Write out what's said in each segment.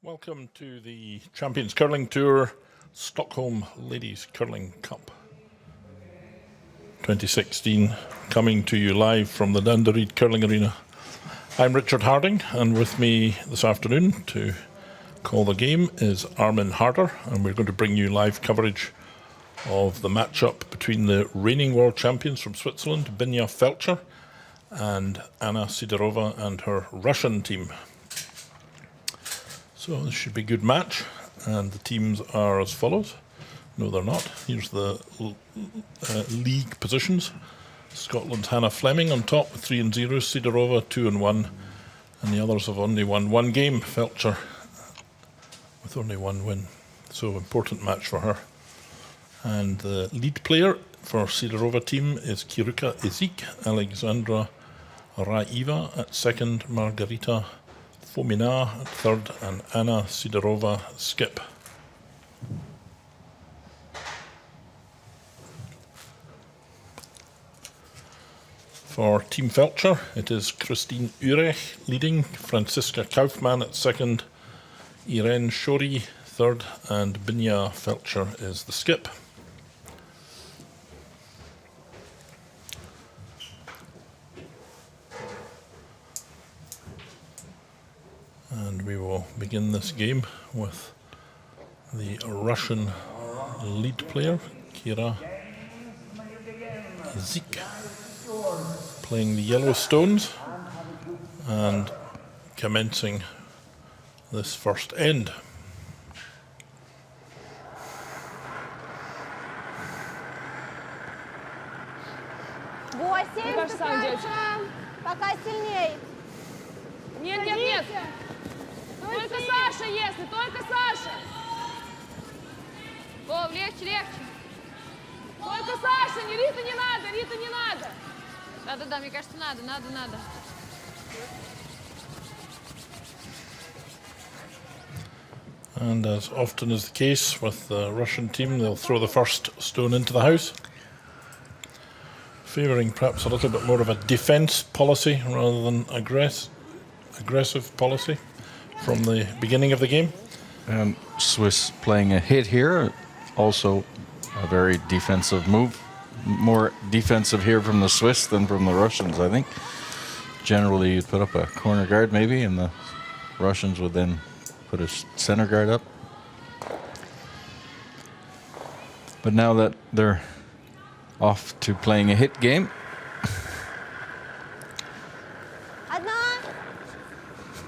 Welcome to the Champions Curling Tour Stockholm Ladies Curling Cup 2016, coming to you live from the Danderyd Curling Arena. I'm Richard Harding, and with me this afternoon to call the game is Armin Harder, and we're going to bring you live coverage of the matchup between the reigning world champions from Switzerland, Binya FELTSCHER, and Anna SIDOROVA and her Russian team. So this should be a good match, and the teams are as follows. No, they're not. Here's the league positions. Scotland's Hannah Fleming on top with 3-0, SIDOROVA 2-1, and the others have only won one game. FELTSCHER with only one win, so important match for her. And the lead player for SIDOROVA team is Kiruka Izik, Alexandra RAEVA at second, Margarita FOMINA at third, and Anna SIDOROVA skip. For Team FELTSCHER, it is Christine Urech leading, Franziska Kaufmann at second, Irene Shori third, and Binya FELTSCHER is the skip. And we will begin this game with the Russian lead player, Kira Zik, playing the yellow stones and commencing this first end. Пока сильней. Нет, нет, нет. Только Саша, если, только Саша. Вов, легче, легче. Только Саша, не Рита не надо, Рита не надо. Да-да-да, мне кажется, надо. And as often is the case with the Russian team, they'll throw the first stone into the house, favouring perhaps a little bit more of a defence policy rather than aggressive policy from the beginning of the game. And Swiss playing a hit here, also a very defensive move. More defensive here from the Swiss than from the Russians, I think. Generally, you'd put up a corner guard maybe, and the Russians would then put a center guard up. But now that they're off to playing a hit game,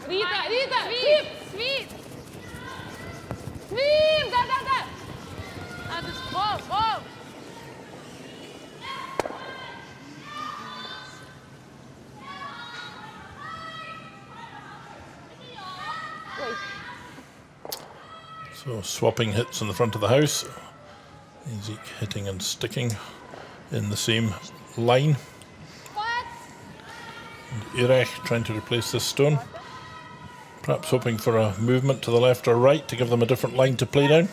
Рита, свип! Свип, да. Вов. So swapping hits in the front of the house. Izik hitting and sticking in the same line. And Urech trying to replace this stone. Perhaps hoping for a movement to the left or right to give them a different line to play down.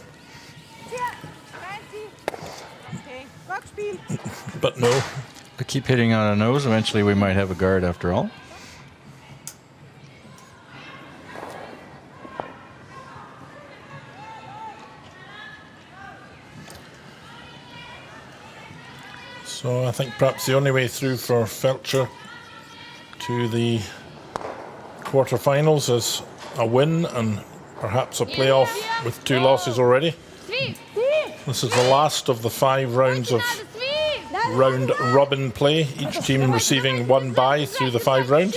But no. I keep hitting on a nose. Eventually we might have a guard after all. So I think perhaps the only way through for FELTSCHER to the quarterfinals is a win and perhaps a playoff with 2 losses already. This is the last of the 5 rounds of round robin play, each team receiving 1 bye through the 5 rounds.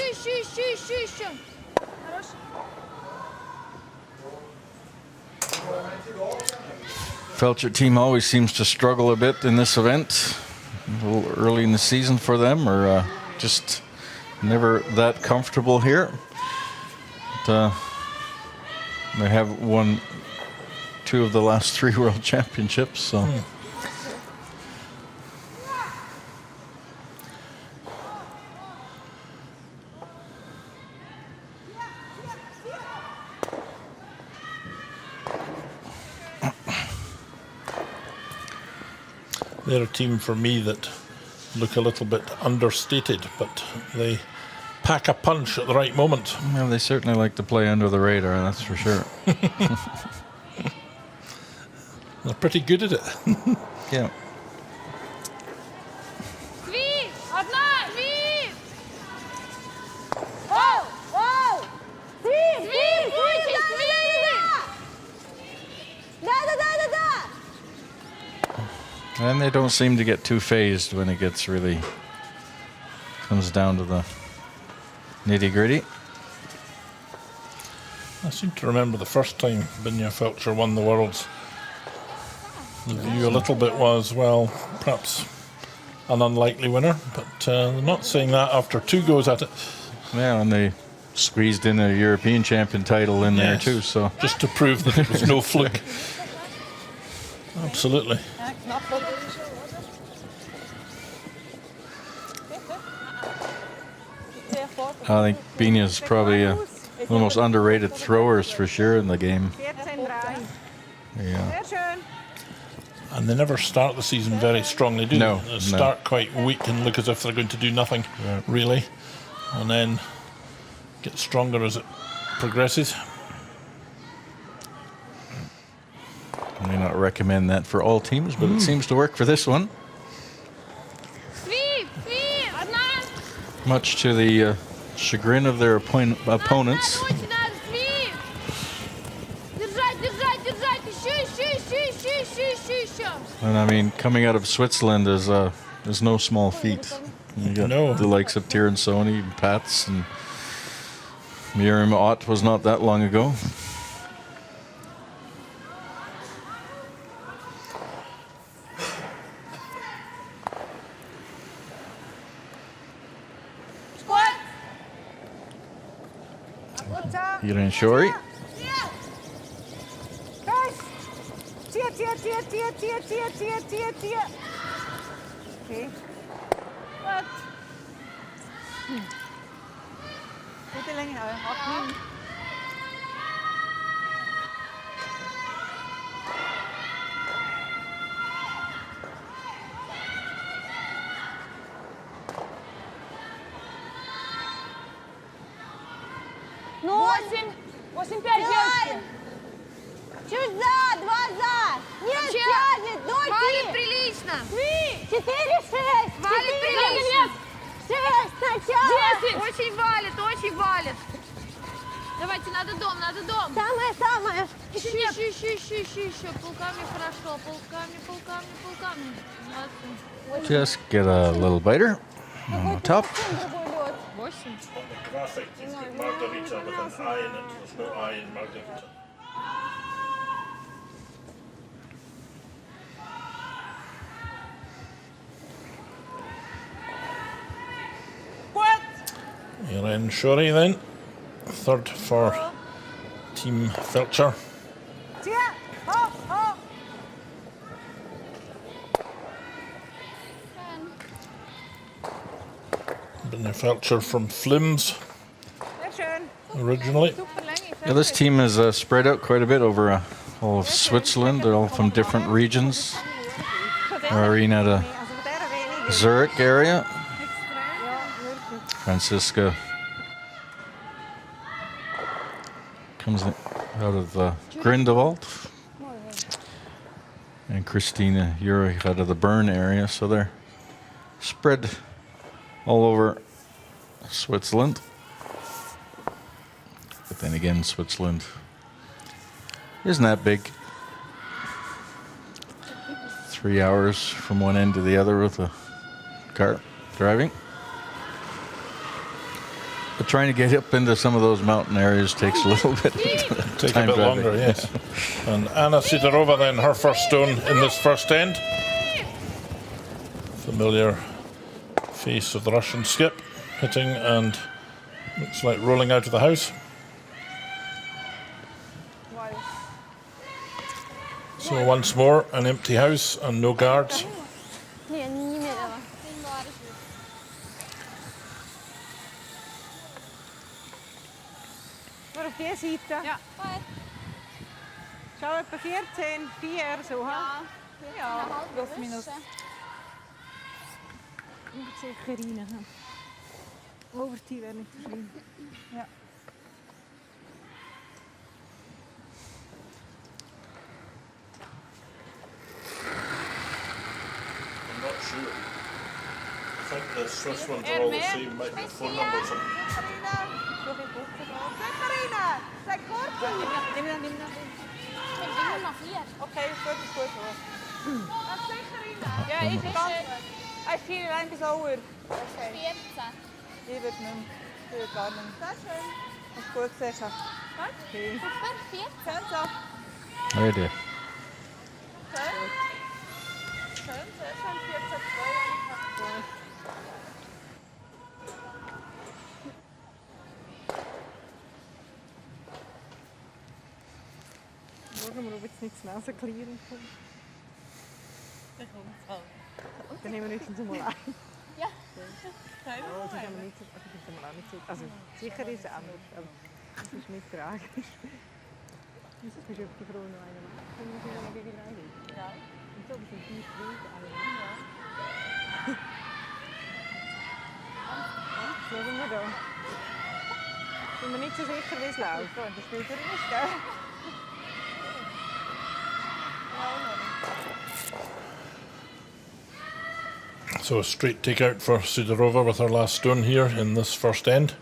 FELTSCHER team always seems to struggle a bit in this event. A little early in the season for them, or just never that comfortable here. But, they have won 2 of the last 3 world championships, so. They're a team for me that look a little bit understated, but they pack a punch at the right moment. Well, they certainly like to play under the radar, that's for sure. They're pretty good at it. Yeah. Світ! Одна! Світ! Оу! Оу! Світ! Світ! Учись! Світ! Да! And they don't seem to get too phased when it gets really comes down to the nitty-gritty. I seem to remember the first time Binja FELTSCHER won the Worlds. The view a little bit was, well, perhaps an unlikely winner, but they're not saying that after 2 goes at it. Yeah, and they squeezed in a European champion title in there Yes. too, so. Just to prove that it was no fluke. Absolutely. I think Binja's probably one of the most underrated throwers for sure in the game. 14 draaien. Yeah. Sehr schön. And they never start the season very strongly, do No, they? They no. start quite weak and look as if they're going to do nothing, really. And then get stronger as it progresses. I may not recommend that for all teams, but it seems to work for this one. Світ! Світ! Одна! Much to the chagrin of their opponents. Очень надо! Світ! Держать, держать, держать! Еще! And I mean, coming out of Switzerland is no small feat. You got No. the likes of Tyrone Sony, Pats, and Miriam Ott was not that long ago. Squat. Goed zo. Irene Shori. Kruis. Tier. Oké. Goed. Goed in houden. Opnieuw. Восемь! 8-5, девочки! Чуть за, 2 за. Нет, Че? тянет, 0, Валит 3. прилично! 4, 6. Валит прилично! 6 сначала. 10! Очень валит! Давайте, надо дом! Самое. Еще! Полками хорошо! Полками! Молодцы! Just get a little biter on the top. Другой лед. 8. Graphic is Margarita with an I in it. There's no I in Margarita. What? Irene Shori then. Third for Team FELTSCHER. Tier. Ho. Binja FELTSCHER from Flims Sehr schön. originally. Yeah, this team is spread out quite a bit over all of Switzerland. They're all from different regions. Irene out of Zurich area. Franziska comes out of Grindelwald. And Christina Urich out of the Bern area. So they're spread all over Switzerland. But then again, Switzerland isn't that big. 3 hours from one end to the other with a car driving. But trying to get up into some of those mountain areas takes a little bit of Take time a bit driving. longer, yes. And Anna SIDOROVA then, her first stone in this first end. Familiar face of the Russian skip, hitting and looks like rolling out of the house. So once more, an empty house and no guards. Не медленно. Maar op die seite. Ja. Schau etwa 14, 4 so, ha? Ja, plus minus. Moet zeker rein. Overtime wäre nicht so schlimm. Ja. I'm not sure. I think the Swiss ones are all the same, might be a phone number or something. Katharina! Zo geen boeken van. Katharina! Zeg kort! Neem dan. Ik ben nog hier. Oké, is goed hoor. Wat zeg Katharina? Ja, ik kan. Hij is 4 uur bis over. Oké. 14. Die wird nicht. Die wird gar nicht. Sehr schön. Hast du gut gesehen. Okay. Super, 14. So. Right there. Schön. Schön, sehr schön. 14,2. Schauen wir, ob jetzt nicht zu Nase clearen kommt. Dann nehmen wir höchstens mal ein. Ja. Ja, das haben wir nicht so. Das ist auch nicht so. Also sicher ist es anders, aber das ist nicht tragisch. Wieso bist du die Frau noch eine Mann? Können wir noch gegen einen? Ja. Und so sind die Freude alle. Ja. Schauen wir da. Ich bin mir nicht so sicher, wie es läuft. Und das spielt er nicht, gell? So a straight take out for SIDOROVA with her last stone here in this first end.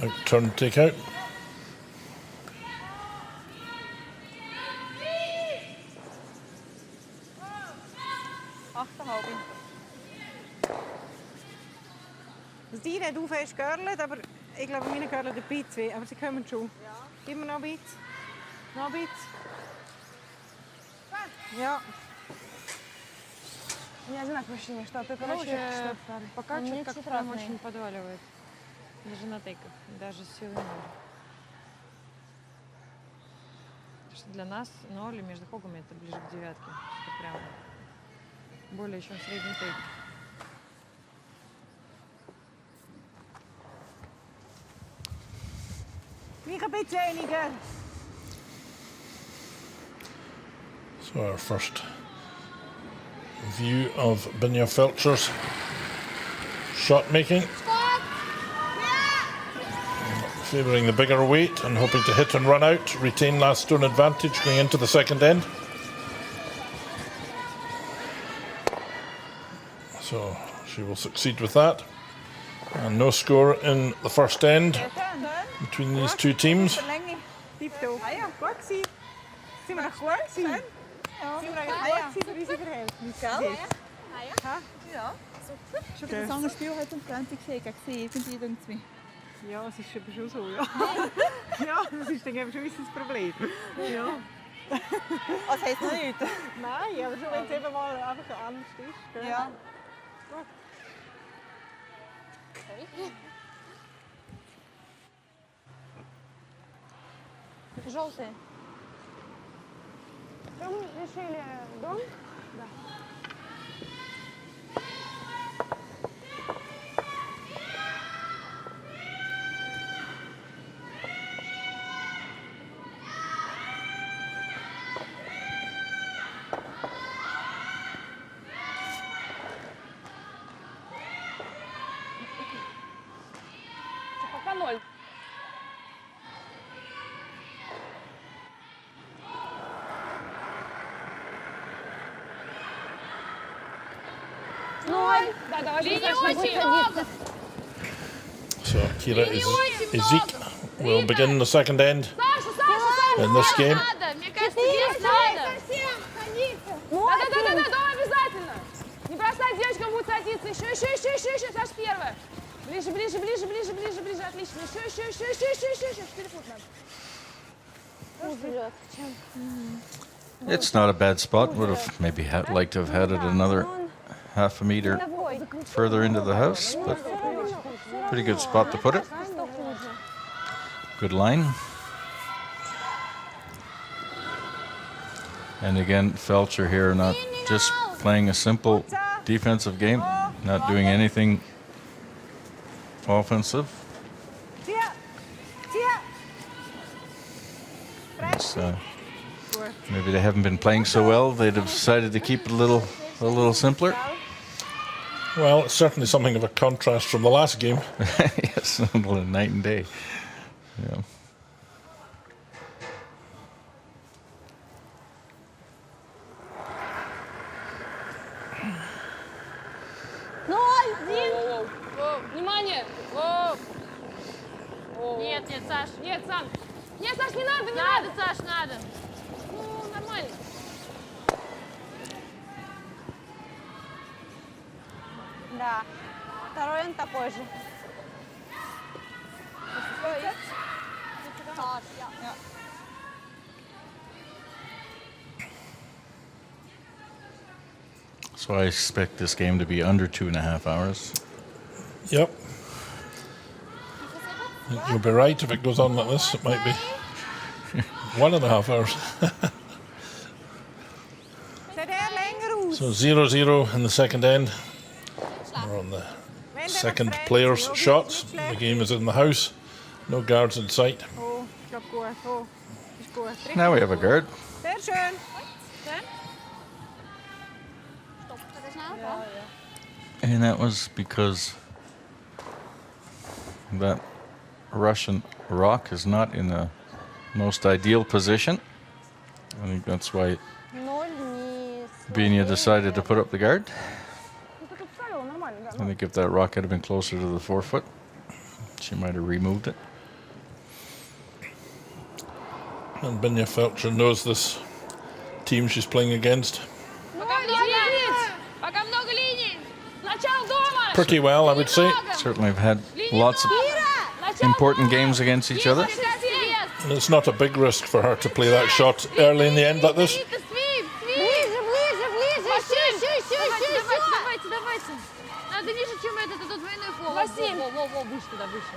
Out turn take out. Das Tier hat fest gegörlt, aber ich glaube, meine görlen ein bisschen. Aber sie kommen schon. Ja. Gib mir noch ein bisschen. Noch ein bisschen. Ja. Я знак вообще не что. Ты, короче, пока что-то как прям очень подваливает. Даже на тейках, даже с силой 0. Потому что для нас 0 и между хогами это ближе к 9. Это прям более чем средний тейк. Wie een beetje weniger. So our first view of Binja FELTSCHER's shot making. Favouring the bigger weight and hoping to hit and run out, retain last stone advantage going into the second end. So she will succeed with that. And no score in the first end between these two teams. Ah ja, goed gezien. Zijn we nog goed gezien? Ja. Zijn we nog goed gezien voor deze verhältnis? Ja. Ja. Schon das andere Spiel hat am 20 gesehen, gegen sie, irgendwie. Ja, es ist schon so, ja. Ja, das ist dann eben schon ein Problem. Ja. Das heisst noch nicht. Nein, aber schon wenn es eben mal einfach anders ist. Gell? Ja. Gut. Желтые. Что мы решили? Дом? Да. Пока 0. Да, очень страшно. So Kira Ezik will begin the second end in this game. Мне кажется, здесь надо. Да, дом обязательно. Не бросать, девочкам будет садиться. Еще. Саш, первая. Ближе. Отлично. Еще. 4 фута надо. It's not a bad spot. Would have maybe liked to have had it another half a meter further into the house, but pretty good spot to put it. Good line. And again, FELTSCHER here, not just playing a simple defensive game, not doing anything offensive. It's, maybe they haven't been playing so well. They'd have decided to keep it a little simpler. Well, it's certainly something of a contrast from the last game. Yes, night and day. Yeah. Воу. Внимание! Воу. Нет, Саш. Нет, Сан. Нет, Саш, не надо, Надо, Саш, надо. Ну, нормально. Да. Второй он такой же. Ja. So I expect this game to be under 2.5 hours. Yep. I think you'll be right if it goes on like this. It might be 1.5 hours. Zet er länger aus. So 0-0 in the second end. We're on the second player's shots. The game is in the house. No guards in sight. Oh, ich glaube gut. Oh, ist gut. Richtig Now we have a guard. Sehr schön. And that was because that Russian rock is not in the most ideal position. I think that's why Binia decided to put up the guard. I think if that rock had been closer to the 4-foot, she might have removed it. And Binia FELTSCHER knows this team she's playing against Пока много линий. Начало дома. pretty well, I would say. Certainly have had lots of important games against each other. And it's not a big risk for her to play that shot early in the end like this. Давайте. Надо ниже, чем это тут двойной фол. Василь. Во, выше туда, выше.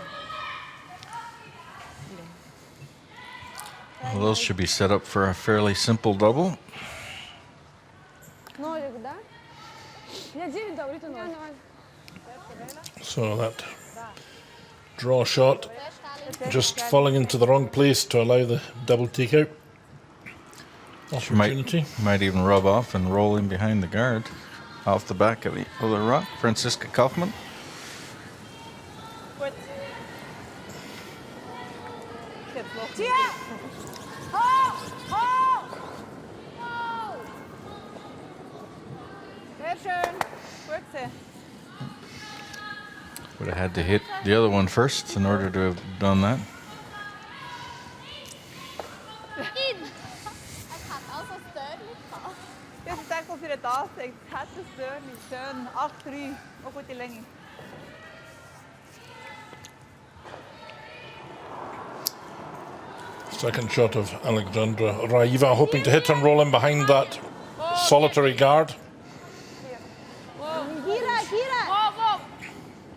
Well, those should be set up for a fairly simple double. Нолик, да? Я 9 дал, Рита 0. So that draw shot just falling into the wrong place to allow the double takeout She opportunity. might even rub off and roll in behind the guard off the back of the other rock. Franziska Kaufmann. Gut. Jetzt noch. Tia! Ho! Sehr schön. Gut so. Would have had to hit the other one first in order to have done that. Das ist einfach für das, es hat das Dörrli. Schön. 8-3. Auch gute Länge. Second shot of Alexandra RAEVA, hoping to hit and roll in behind that solitary guard. Воу.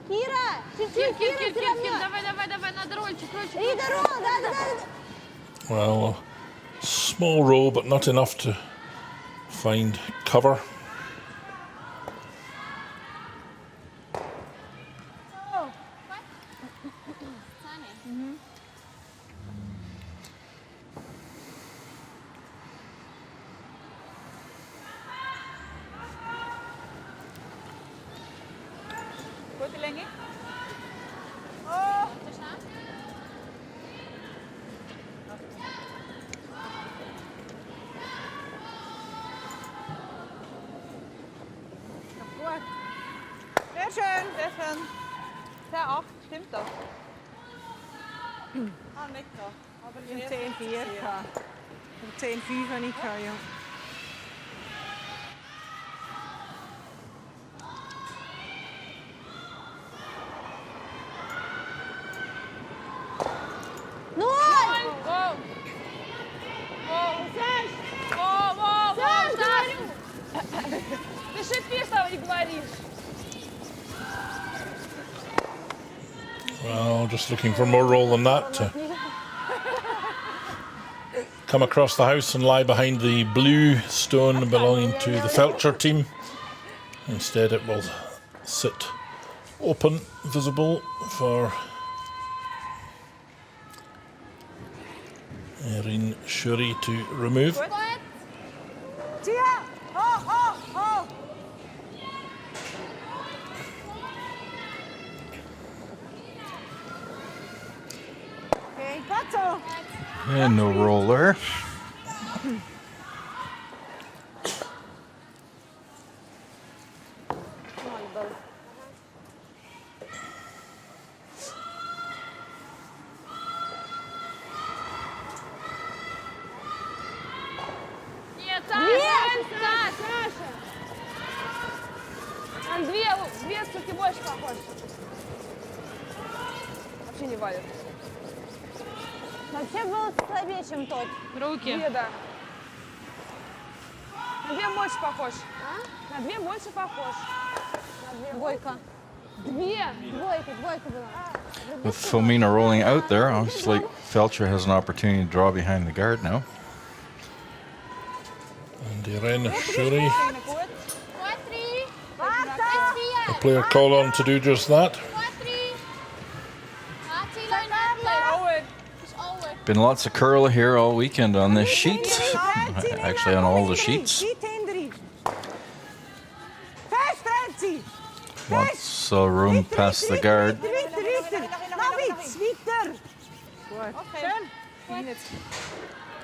Kira! Кир, давай, надо рольчик. Well, small roll, but not enough to find cover. Gute Länge. Oh! Gut. Sehr schön. Sehr 8, stimmt das? Nicht da. Aber Ich habe 10-4 gehabt. 10-5 habe ich gehabt, ja. Ты шипишь там и говоришь. Well, just looking for more roll than that to come across the house and lie behind the blue stone belonging to the FELTSCHER team. Instead, it will sit open, visible for Erin Shuri to remove. Tia! Ho! Fatso. And no roll there. Нет, Саша! Саша! Там две стуки больше похож. Вообще не валит. Вообще был слабее, чем тот. Руки. Две, да. На две больше похож. На две больше похож. Двойка. Две! Двойка была. With Fomina rolling out there, obviously Feltscher has an opportunity to draw behind the guard now. And Irene Shuri, Goed. a player called on to do just that. Been lots of curl here all weekend on this sheet. Actually, on all the sheets. Lots of room past the guard.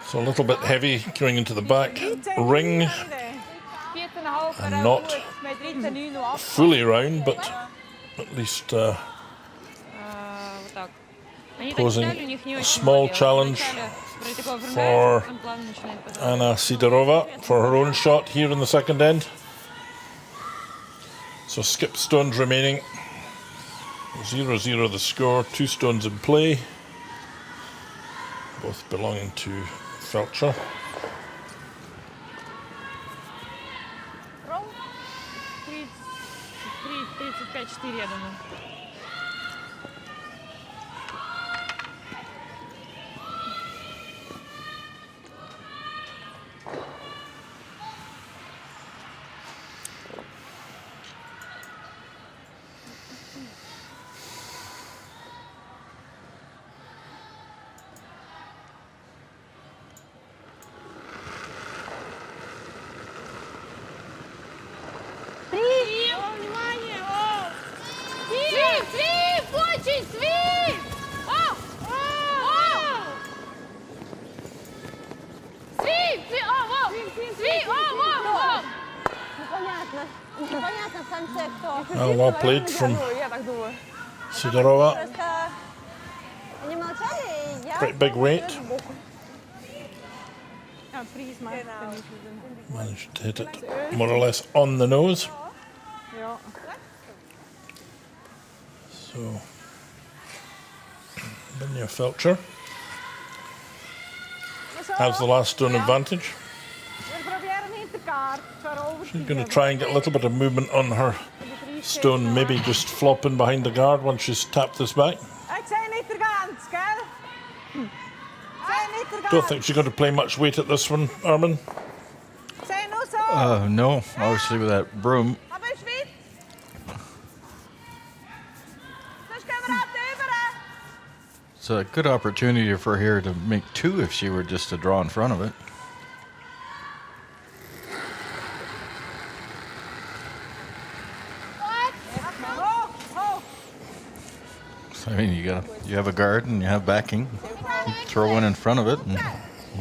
So a little bit heavy going into the back ring, and not fully round, but at least Вот так. Они так Posing читали, у них не a очень small болело. challenge Вначале вроде такого for он плавно начинает потом. Anna Sidorova for her own shot here in the second end. So skip stones remaining. 0-0 the score, 2 stones in play, both belonging to Feltscher. 35-4, я думаю. Свип! Очень свип! Непонятно в конце кто. Well played from Я так думаю. Sidorova. Просто они молчали, и я... Quite big weight. Genau. Managed to hit it more or less on the nose. Ja. So, Binja Feltscher has the last stone advantage. We proberen niet de kaart. She's going to try and get a little bit of movement on her stone, maybe just flopping behind the guard once she's tapped this back. Ik zei niet er gaan, Skel. Zei niet er gaan. Don't think she's going to play much weight at this one, Armin. Zei nou zo. No, obviously with that broom. Heb je sweet? Dus kameraad Everen. It's a good opportunity for her to make 2 if she were just to draw in front of it. So, I mean, you have a guard and you have backing. You throw one in front of it and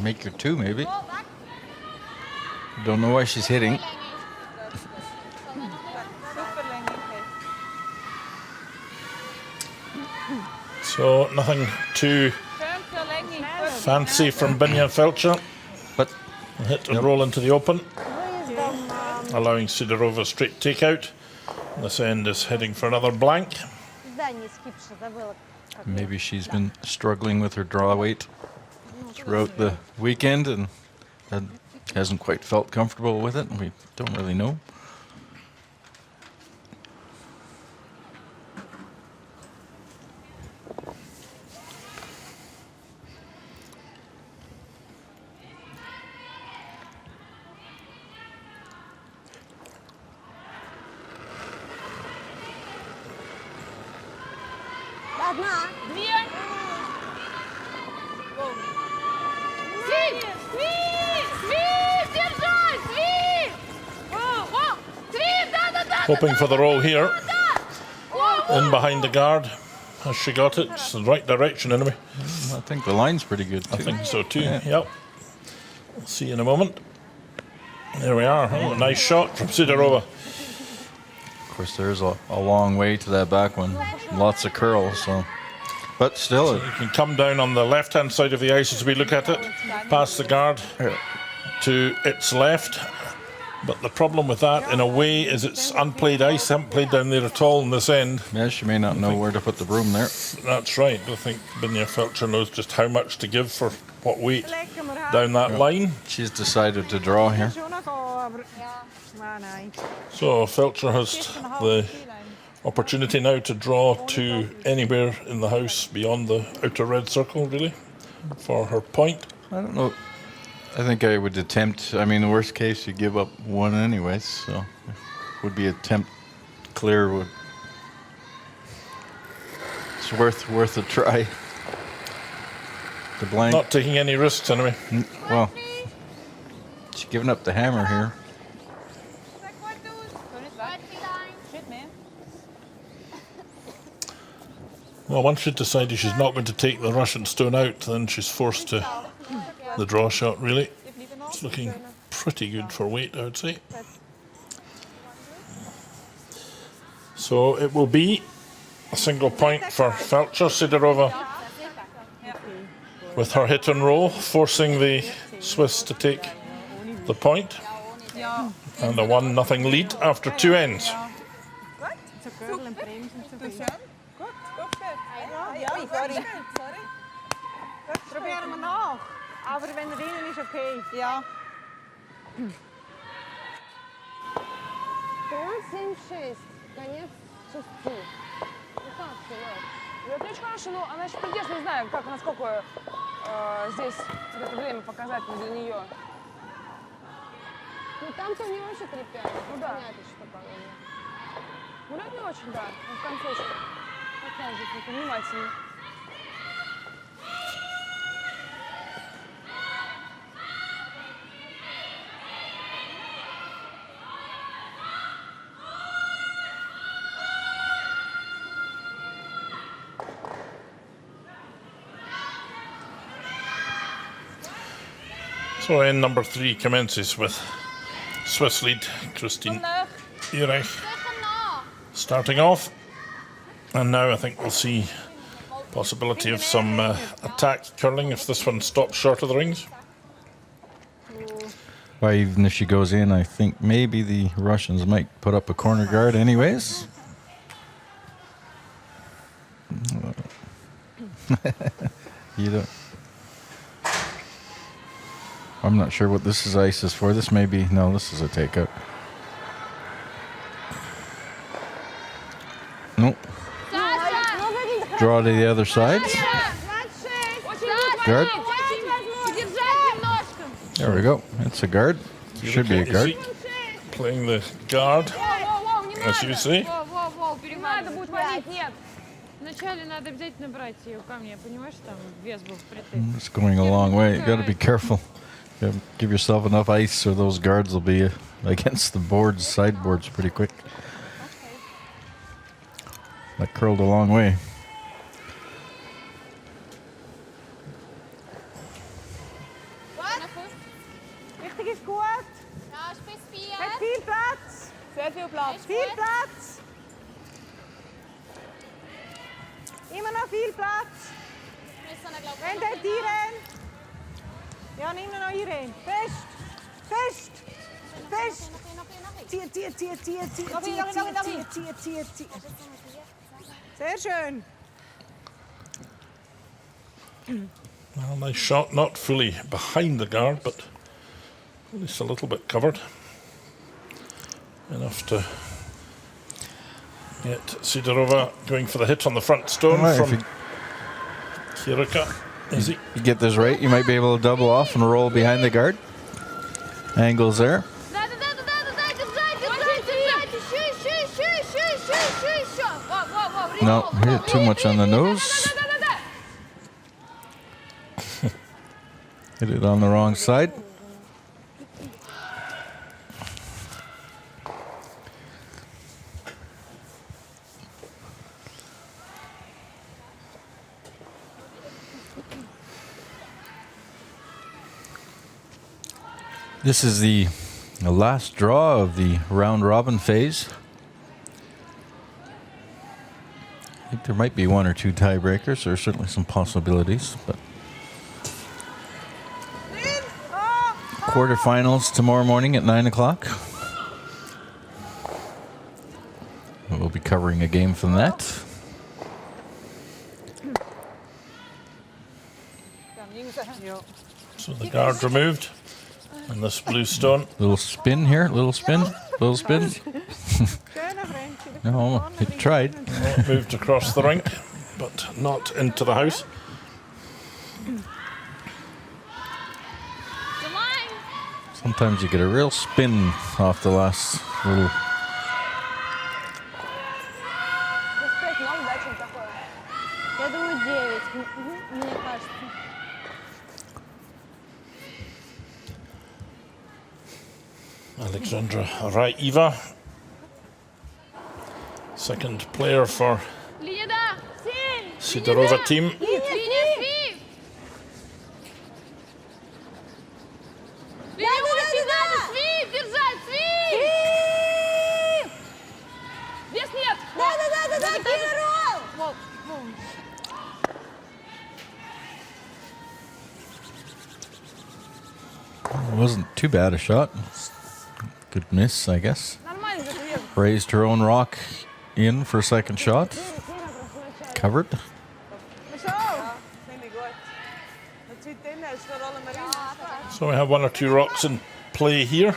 make your 2 maybe. Don't know why she's hitting. So nothing too fancy from Binja Feltscher. But Hit and roll into the open, allowing Sidorova straight takeout. This end is heading for another blank. maybe she's been struggling with her draw weight throughout the weekend and hasn't quite felt comfortable with it. We don't really know. Одна. Две. Свип! Свип! Свип! Держать! Свип! О! Свип! Да! Hoping for the roll here. In behind the guard. Has she got it? It's the right direction anyway. Not think the line's pretty good too. I think so too. Yeah. Yep. We'll see in a moment. There we are. Oh, a nice shot from SIDOROVA. Of course, there's a long way to that back one. Lots of curl, so. But still, You can come down on the left-hand side of the ice as we look at it, past the guard to its left. But the problem with that, in a way, is it's unplayed ice. They haven't played down there at all in this end. yeah, she may not know where to put the broom there. That's right. I think Binja FELTSCHER knows just how much to give for what weight Lekker maar hard. down that line. She's decided to draw here. Schon noch gehen, aber... Maar nein. So FELTSCHER has the opportunity now to draw to anywhere in the house beyond the outer red circle, really, for her point. I don't know. I think I would attempt. I mean, the worst case, you give up one anyways. So, would be attempt clear. Would it's worth a try. The blank. Not taking any risks anyway. Well, she's giving up the hammer here. Well, once she's decided she's not going to take the Russian stone out, then she's forced to the draw shot, really. It's looking pretty good for weight, I would say. So it will be a single point for FELTSCHER. SIDOROVA with her hit and roll, forcing the Swiss to take the point. And a 1-0 lead after 2 ends. Zo curl en bremsen te veel. Goed, opzet. Ja, sorry. Goed, proberen we nog. Aber wenn er innen is, okay. Ja. 5-7-6. Конец 6. Ну как, чувак? Это очень хорошо, но она еще придешь, не знаю, как, насколько здесь это время показательно для нее. Ну там-то у нее вообще 3-5. Ну да. Понятно, что пока. Ну не очень, да. Но в конце еще покажет, вот, внимательно. So end number 3 commences with Swiss lead Christine Urech starting off. And now I think we'll see possibility of some attack curling if this one stops short of the rings. Well, even if she goes in, I think maybe the Russians might put up a corner guard anyways. You don't. I'm not sure what this is ice is for. This may be, no, this is a takeout. Nope. Draw to the other side. Guard. There we go. It's a guard. Should be a guard. Playing the guard, as you say. Надо будет водить, нет. Вначале надо обязательно брать ее ко мне, понимаешь, там вес был впритык. It's going a long way. You got to be careful. You gotta give yourself enough ice, or those guards will be against the boards, sideboards, pretty quick. That curled a long way. Richtig ist gut. Hat viel Platz. Sehr viel Platz. Viel Platz. Immer noch viel Platz. Wenn der Tieren. Ja, nimm noch Irene. Fest. Fest. Fest. Zieh. Sehr schön. Well, nice shot, not fully behind the guard, but at least a little bit covered. Enough to get SIDOROVA going for the hit on the front stone Right, from Kirika. Is he? You get this right, you might be able to double off and roll behind the guard. Angles there. No, hit too much on the nose. Hit it on the wrong side. This is the last draw of the round robin phase. I think there might be one or two tiebreakers. There are certainly some possibilities, but quarterfinals tomorrow morning at 9 o'clock. We'll be covering a game from that. So the guard removed. And this blue stone. Little spin here, little spin, little spin. No, it tried. Well, it moved across the rink, but not into the house. Sometimes you get a real spin off the last little. Я думаю, 9. Мне кажется. Alexandra RAEVA, second player for SIDOROVA team. It wasn't too bad a shot. Good miss, I guess. Raised her own rock in for second shot. Covered. So we have one or two rocks in play here.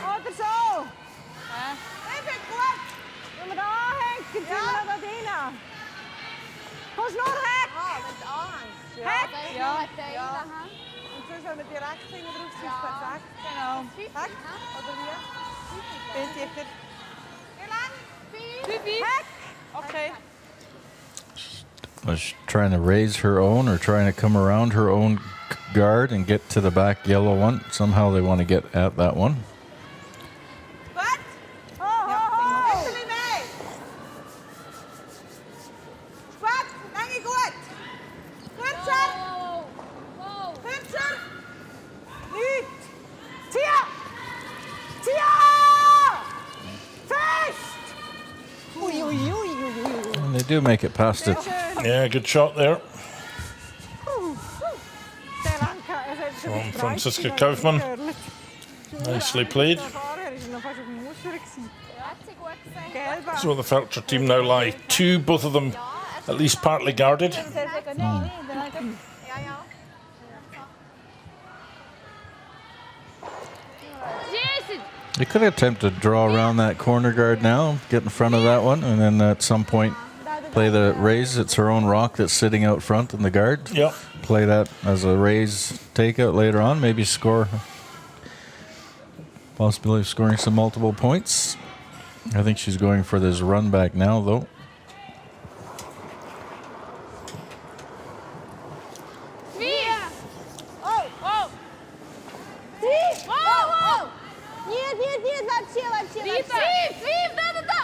Okay. Was trying to raise her own or trying to come around her own guard and get to the back yellow one. Somehow they want to get at that one. And they do make it past it. Yeah, good shot there from Franziska Kaufmann. Nicely played. So the FELTSCHER team now lie 2, both of them at least partly guarded. They could attempt to draw around that corner guard now, get in front of that one, and then at some point play the raise. It's her own rock that's sitting out front in the guard. Yep. Play that as a raise takeout later on. Maybe score. Possibility of scoring some multiple points. I think she's going for this run back now, though.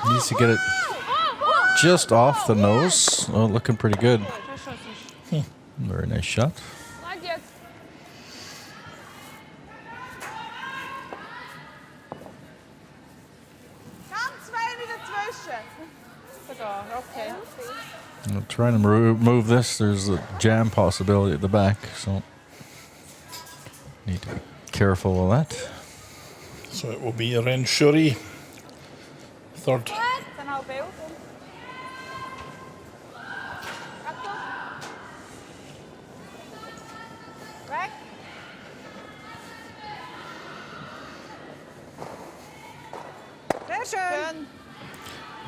Needs to get it just off the nose. Oh, looking pretty good. Very nice shot. Okay. I'm trying to move this. There's a jam possibility at the back, so need to be careful of that. So it will be Ren Shuri, third.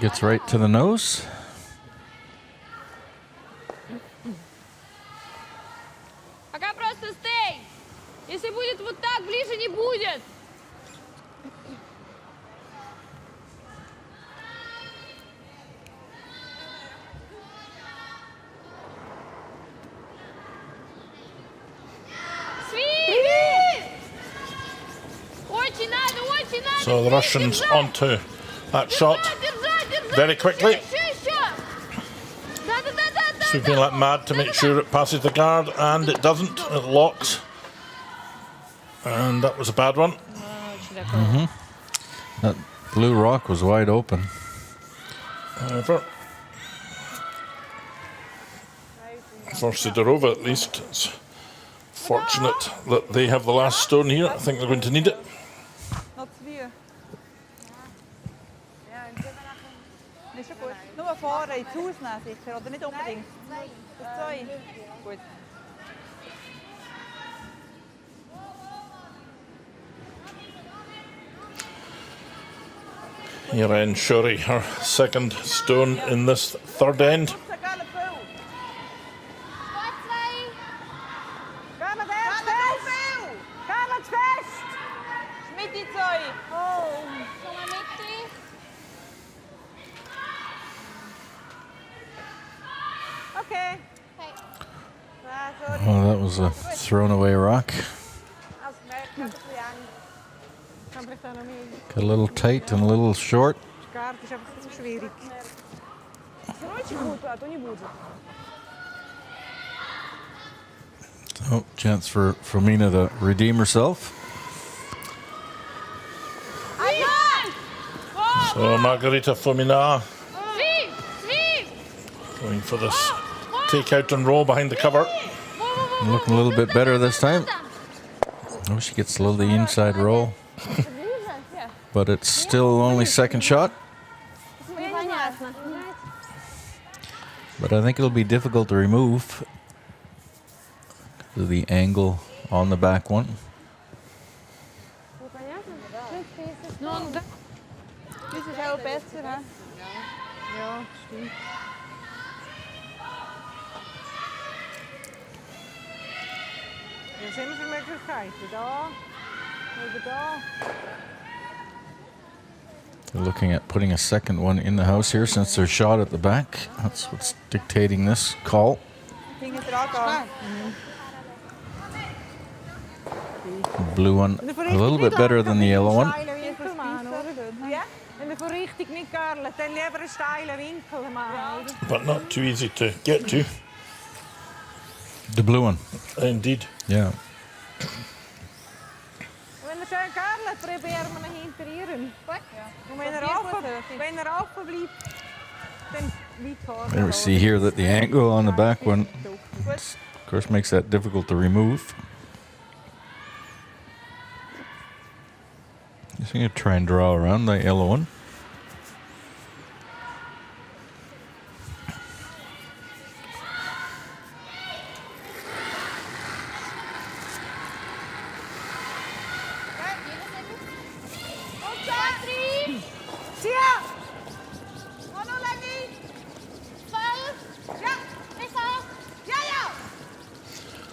Gets right to the nose. Пока просто стей. Если будет вот так, ближе не будет. Очень надо, очень надо. So the Russians onto that shot very quickly. Sweeping like mad to make sure it passes the guard, and it doesn't. It locks. And that was a bad one. пошли около. That blue rock was wide open. However, for SIDOROVA at least, it's fortunate that they have the last stone here. I think they're going to need it. Nog 2. Ist schon gut. Nur fahren ins Haus nehmen sicher, oder nicht unbedingt? 2. Gut. Irene Shuri, her second stone in this third end. Okay. Oh, that was a thrown away rock. Got a little tight and a little short. Kaart is einfach zu schwierig. Oh, chance for FOMINA to redeem herself. So Margarita FOMINA going for this take out and roll behind the cover. Looking a little bit better this time. Oh, she gets a little the inside roll. But it's still only second shot. But I think it'll be difficult to remove the angle on the back one. This is auch besser, hä? Ja, stimmt. Was haben wir für Möglichkeiten? Da, oder da. They're looking at putting a second one in the house here since they're shot at the back. That's what's dictating this call. Finger dran gehen. Blue one a little bit better than the yellow one. Wenn er von richtig nicht garlet, dann lieber einen steilen Winkel machen. But not too easy to get to. The blue one. Indeed. Yeah. Wenn er schön garlet, probieren wir ihn hinter ihren. Und wenn er offen bleibt, dann weit vorne. There we see here that the angle on the back one, of course, makes that difficult to remove. Just going to try and draw around the yellow one.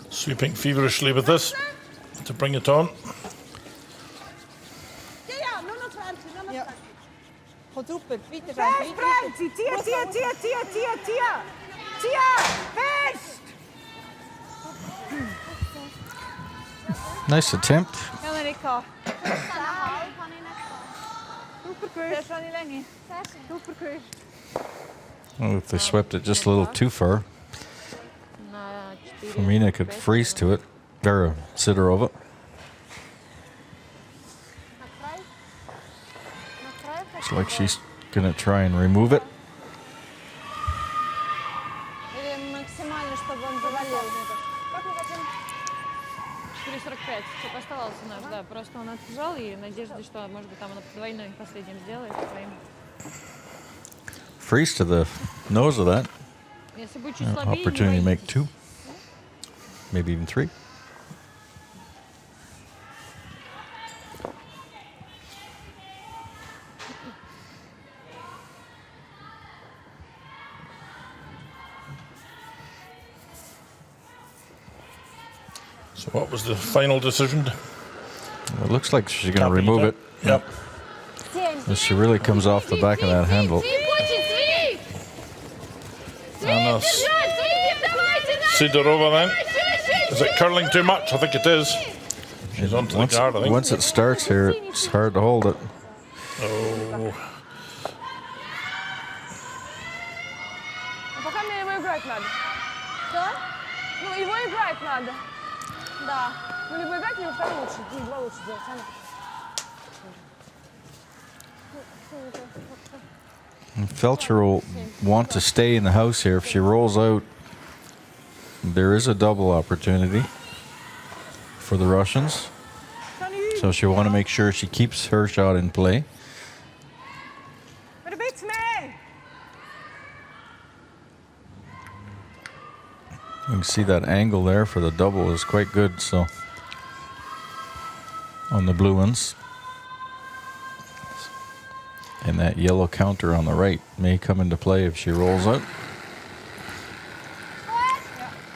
Sweeping feverishly with this to bring it on. Ja. Goed super, weiter Fest, rein. Bremsi! Zieh! Fest! Nice attempt. Ja, maar ik ga. Super Dat gewusst. is wel niet lang. Super gewusst. Oh, if they swept it just a little too far, FOMINA could freeze to it. Or SIDOROVA. Looks like she's going to try and remove it. Максимально, чтобы он завалил. 4:45. Что-то оставался наш, да. Просто он отбежал и надежда, что, может быть, там он двойной последним сделает своим. Freeze to the nose of that. Если будет чуть слабее, не Opportunity to make боитесь. 2. Maybe even 3. So what was the final decision? It looks like she's going to Copy remove that. it. Yep. As she really comes off the back of that handle. And SIDOROVA then. Is it curling too much? I think it is. She's onto the guard, I think. Once it starts here, it's hard to hold it. Oh, Пока мне его играть надо. Что? Ну, его играть надо. Да. Ну, либо играть, либо второй лучше. Ну, два лучше сделать. And Feltscher will want to stay in the house here. If she rolls out, there is a double opportunity for the Russians. So she'll want to make sure she keeps her shot in play. Maar een beetje mee! You can see that angle there for the double is quite good. So on the blue ones. And that yellow counter on the right may come into play if she rolls out.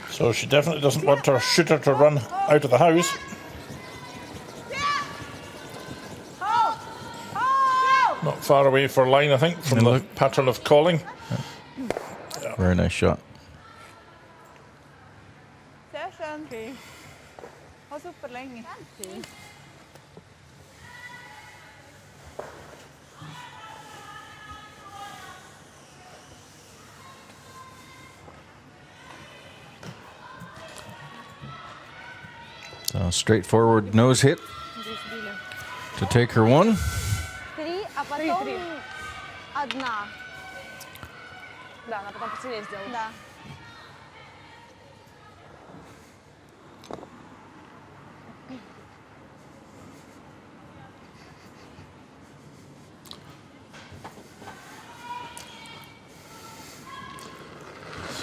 So she definitely doesn't want her shooter to run out of the house. Not far away for line, I think, from the pattern of calling. Very nice shot. Sehr schön. Okay. Oh, super Länge. Okay. Straightforward nose hit to take her one. 3, а потом 1. Да, она потом посильнее сделала. Да.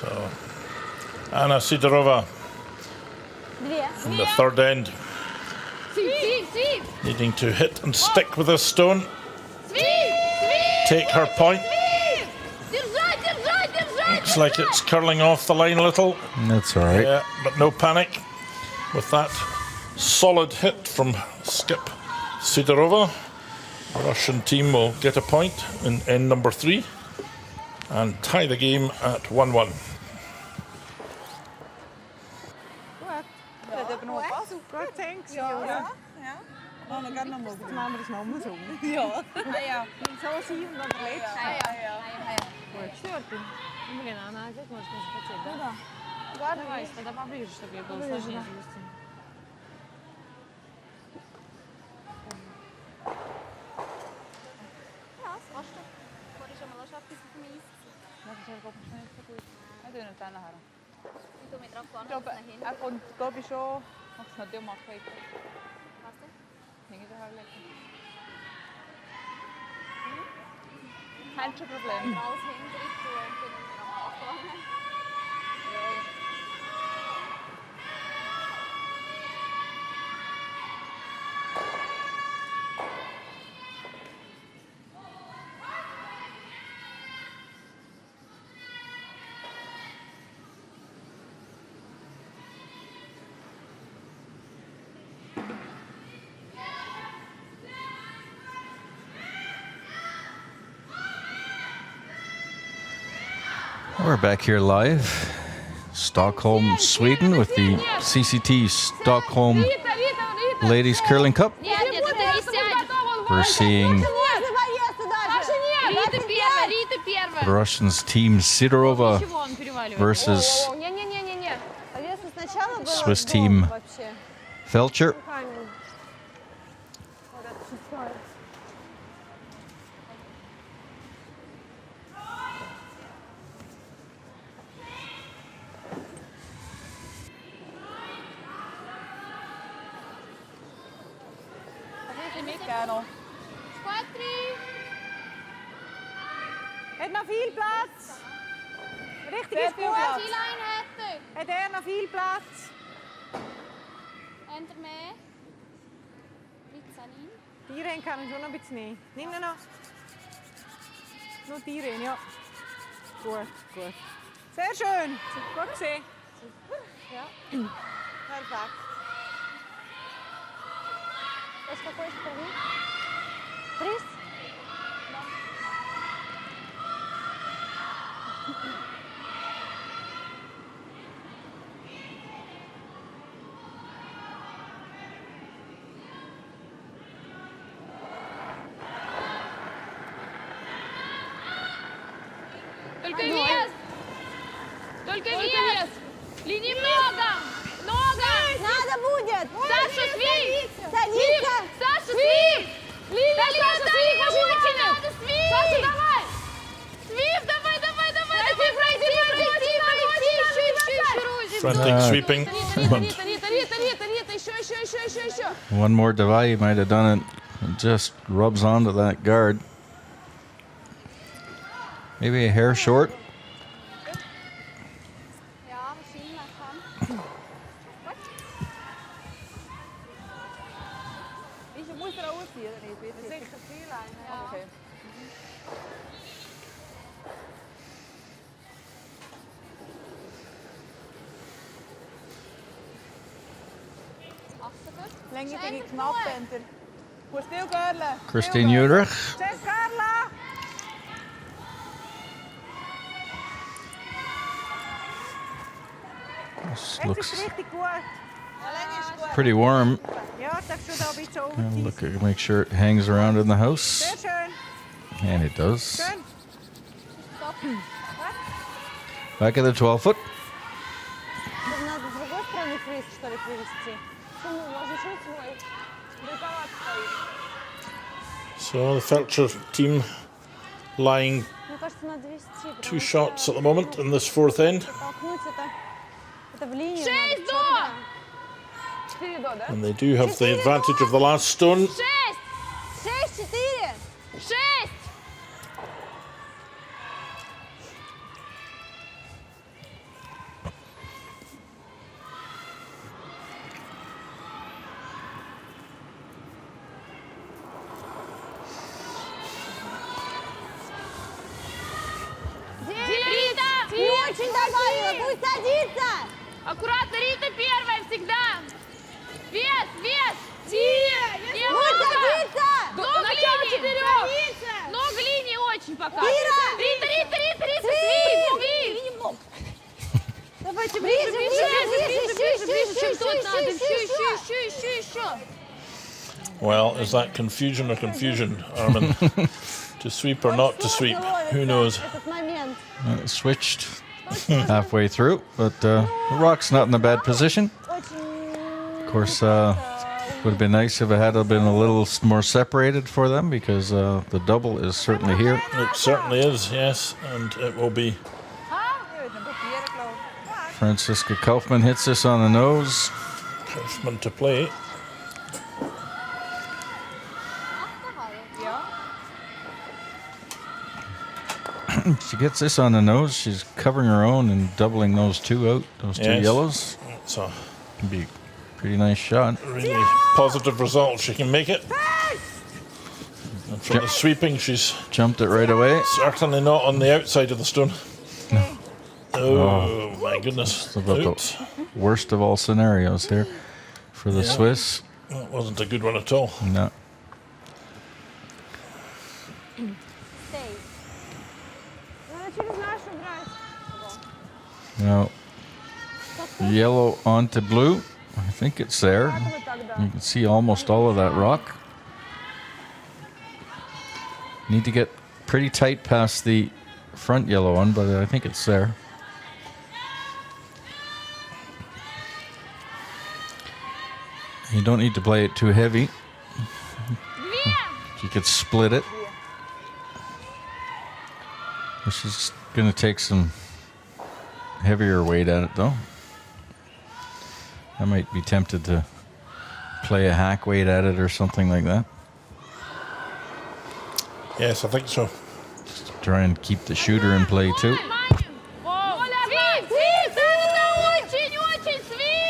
So Anna SIDOROVA in the third end, needing to hit and stick with this stone. Take her point. Looks like it's curling off the line a little. That's all right. Yeah, but no panic with that solid hit from skip SIDOROVA. The Russian team will get a point in end number 3 and tie the game at 1-1. Dat heb ik nog pas. Goed, thanks. Ja. Jona. Ja. Nou, dan kan nog Jetzt machen wir das nochmal so. Ja. Ja. So sein und dann der letzte. Ой, 4-й. Ну, блин, она опять может не захотеть, да? Да. Давай, тогда поближе, чтобы ей было сложнее завести. Wir tun ihn dann nachher. Ich glaube, er kommt, glaube ich, schon. Mach es natürlich mal weiter. Was denn? Hinter der Haarlette. Kein Problem. Alles hinterher tun und bin ich am Anfang. We're back here live, Stockholm, Sweden, with the CCT Stockholm Ladies Curling Cup. We're seeing the Russians team SIDOROVA versus Swiss team FELTSCHER. Hat noch viel Platz. Richtig Sehr ist viel gut. Platz. Hat er noch viel Platz? Enter mehr. 13 Die Rennen kann man schon noch ein bisschen nehmen. Nimm ihn noch. Nur die Rennen, ja. Gut, gut. Sehr schön. Gut gesehen. Ja. Perfekt. Esse какой стороны? 3? Только вес! Только вес! Лини много! Много! Надо будет! Саша, свип! Садится! Саша, свип! Frantic sweeping. Рита, еще. One more Davai might have done it. It just rubs onto that guard. Maybe a hair short. Ja, wahrscheinlich. Komm. Muss er auch ausziehen, oder nicht? Sicher viel ein. Ja. Okay. Länge gegen knapp, Enter. Hoe stil, Carla. Christine Udrich. Check, Carla. This Het looks is richtig gut. Länge ist gut. pretty warm. Ja, darf schon da ein bisschen I'll over. look, make sure it hangs around in the house. Sehr schön. And it does. Schön. Back of the 12-foot. Надо с другой стороны крест, что ли, привезти. Почему? Можно шут свой. Далековато стоит. So the Feltscher team lying Мне кажется, надо вести. 2 shots at the moment in this fourth end. Толкнуть это в линию. 6 до! 4 до, да? And they do have the advantage of the last stone. 6, 4. 6! Рита! Не очень добавила, пусть садится! Аккуратно, Рита первая всегда! Вес, вес! Пусть Немного! садится! Ног линии! Ног линии очень пока! Рита! Свип! Давайте ближе, Еще тут надо! Еще! Well, is that confusion or confusion, Armin? To sweep or not to sweep? Who knows? Этот момент. Switched halfway through, but the rock's not in a bad position. Of course, would have been nice if it had been a little more separated for them, because the double is certainly here. It certainly is, yes, and it will be. Franziska Kaufmann hits this on the nose. Kaufman to play. She gets this on the nose. She's covering her own and doubling those two out, those two Yes. yellows. It's a Can be a pretty nice shot. really positive result. She can make it. And from the sweeping, she's Jumped it right away. certainly not on the outside of the stone. Oh, my goodness. It's about Oops. the worst of all scenarios here for the Swiss. That wasn't a good one at all. No. Надо через нашу брать. No. Yellow onto blue. I think it's there. Как вы тогда? You can see almost all of that rock. Need to get pretty tight past the front yellow one, but I think it's there. You don't need to play it too heavy. You could split it. This is going to take some heavier weight at it, though. I might be tempted to play a hack weight at it or something like that. Yes, I think so. Try and keep the shooter in play, too.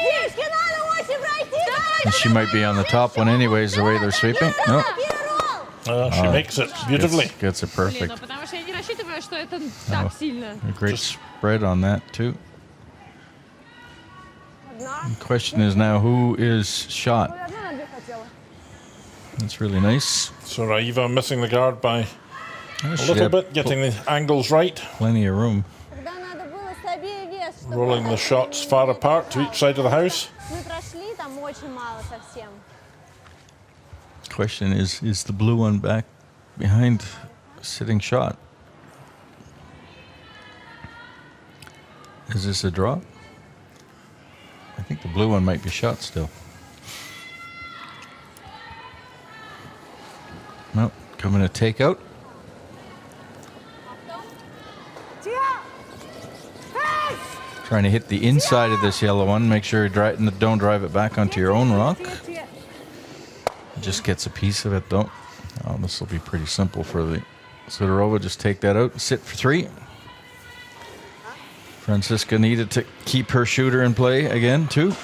Девочки, надо очень пройти! And she might be on the top one anyways, the way they're sweeping. No. She makes it beautifully. Gets it Блин, perfect. ну потому что я не рассчитываю, что это так сильно. A great spread on that, too. Одна. The question is now, who is shot? Ой, одна на 2 хотела. That's really nice. So Raeva missing the guard by a She little had bit, getting the angles right, plenty of room. Тогда надо было слабее вес, чтобы... rolling the shots far apart to each side of the house. Мы прошли, там очень мало совсем. Question is the blue one back behind sitting shot? Is this a draw? I think the blue one might be shot still. No, coming to take out. Тихо! Trying to hit the inside of this yellow one. Make sure you don't drive it back onto your own rock. Just gets a piece of it though. Oh, this will be pretty simple for the SIDOROVA. Just take that out and sit for 3. Francisca needed to keep her shooter in play again, too.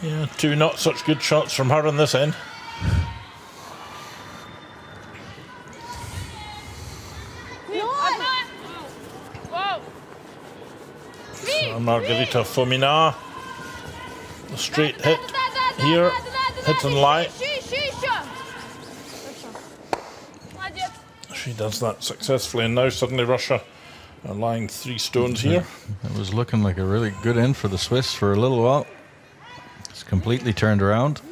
Yeah, 2 not such good shots from her on this end. Margarita FOMINA. A straight hit here. Hit and lie. She does that successfully, and now suddenly Russia are lying 3 stones here. It was looking like a really good end for the Swiss for a little while. It's completely turned around.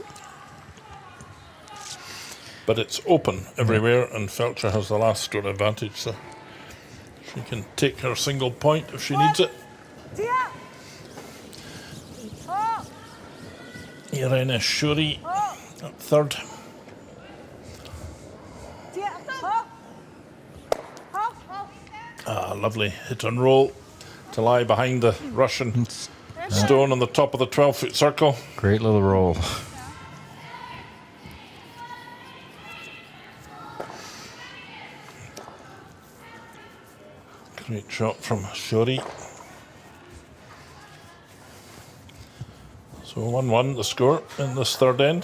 But it's open everywhere, and FELTSCHER has the last stone advantage, so she can take her single point if she needs it. Irene Shuri at 3rd. Lovely hit and roll to lie behind the Russian stone on the top of the 12-foot circle. Great little roll. Great shot from Shuri. So 1-1 the score in this 3rd end.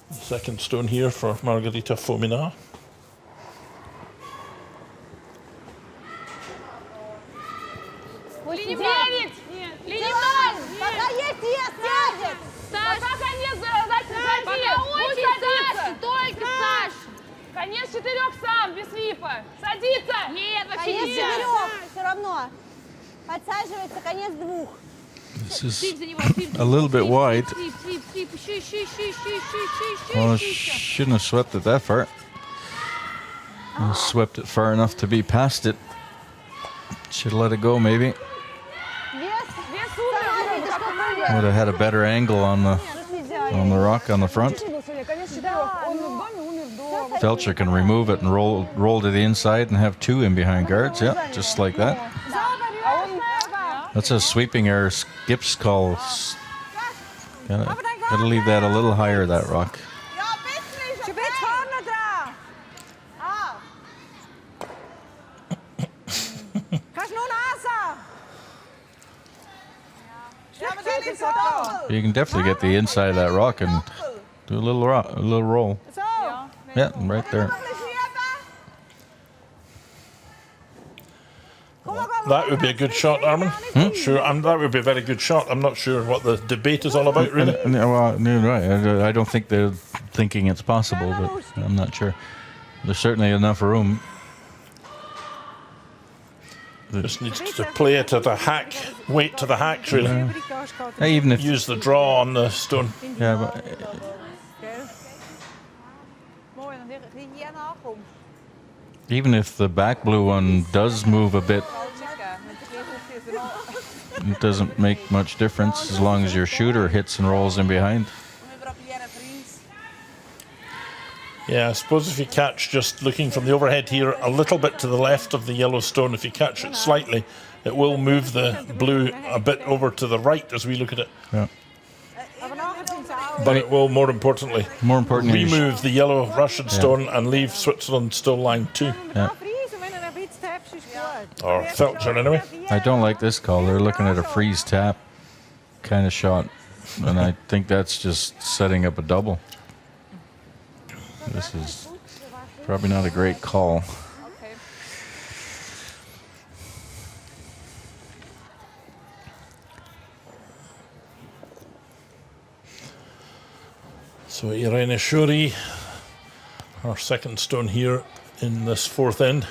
The 2nd stone here for Margarita FOMINA. Линия 9! Линия 0! Пока есть, сядет! Пока конец задачи, пока очень Саша! Только Саша! Конец 4 сам, без свипа! Садится! Нет, вообще Конец нельзя! 4 все равно. Подсаживается конец 2. This is a little bit wide. Well, shouldn't have swept it that far. Swept it far enough to be past it. Should have let it go, maybe. Would have had a better angle on the rock on the front. FELTSCHER can remove it and roll to the inside and have 2 in behind guards. Yeah, just like that. That's a sweeping error. Skips call. Gotta leave that a little higher, that rock. You can definitely get the inside of that rock and do a little roll. Yeah, right there. That would be a good shot, Armin. Not sure. That would be a very good shot. I'm not sure what the debate is all about, really. Well, right. I don't think they're thinking it's possible, but I'm not sure. There's certainly enough room. Just needs to play it at a hack, weight to the hack, really. Even if use the draw on the stone. Yeah, but even if the back blue one does move a bit, it doesn't make much difference as long as your shooter hits and rolls in behind. Yeah, I suppose if you catch, just looking from the overhead here, a little bit to the left of the yellow stone, if you catch it slightly, it will move the blue a bit over to the right as we look at it. Yeah. But it will, more importantly, remove the yellow Russian stone and leave Switzerland still lying 2. Yeah. Or FELTSCHER, anyway. I don't like this call. They're looking at a freeze tap kind of shot, and I think that's just setting up a double. This is probably not a great call. So Irene Shuri, our 2nd stone here in this 4th end.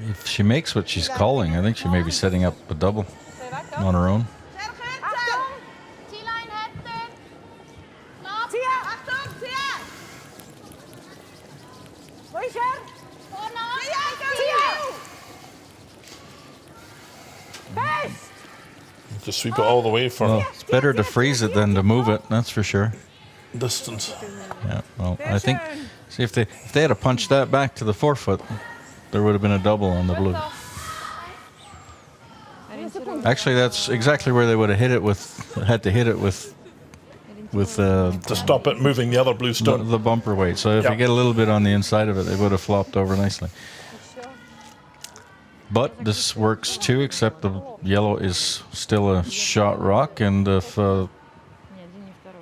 If she makes what she's calling, I think she may be setting up a double on her own. Just sweep it all the way for it's better to freeze it than to move it, that's for sure. Distance. Yeah, well, I think, see, if they had to punch that back to the 4 foot, there would have been a double on the blue. Actually, that's exactly where they would have had to hit it with To stop it moving the other blue stone. the bumper weight. So if Yeah. you get a little bit on the inside of it, it would have flopped over nicely. But this works too, except the yellow is still a shot rock, and if the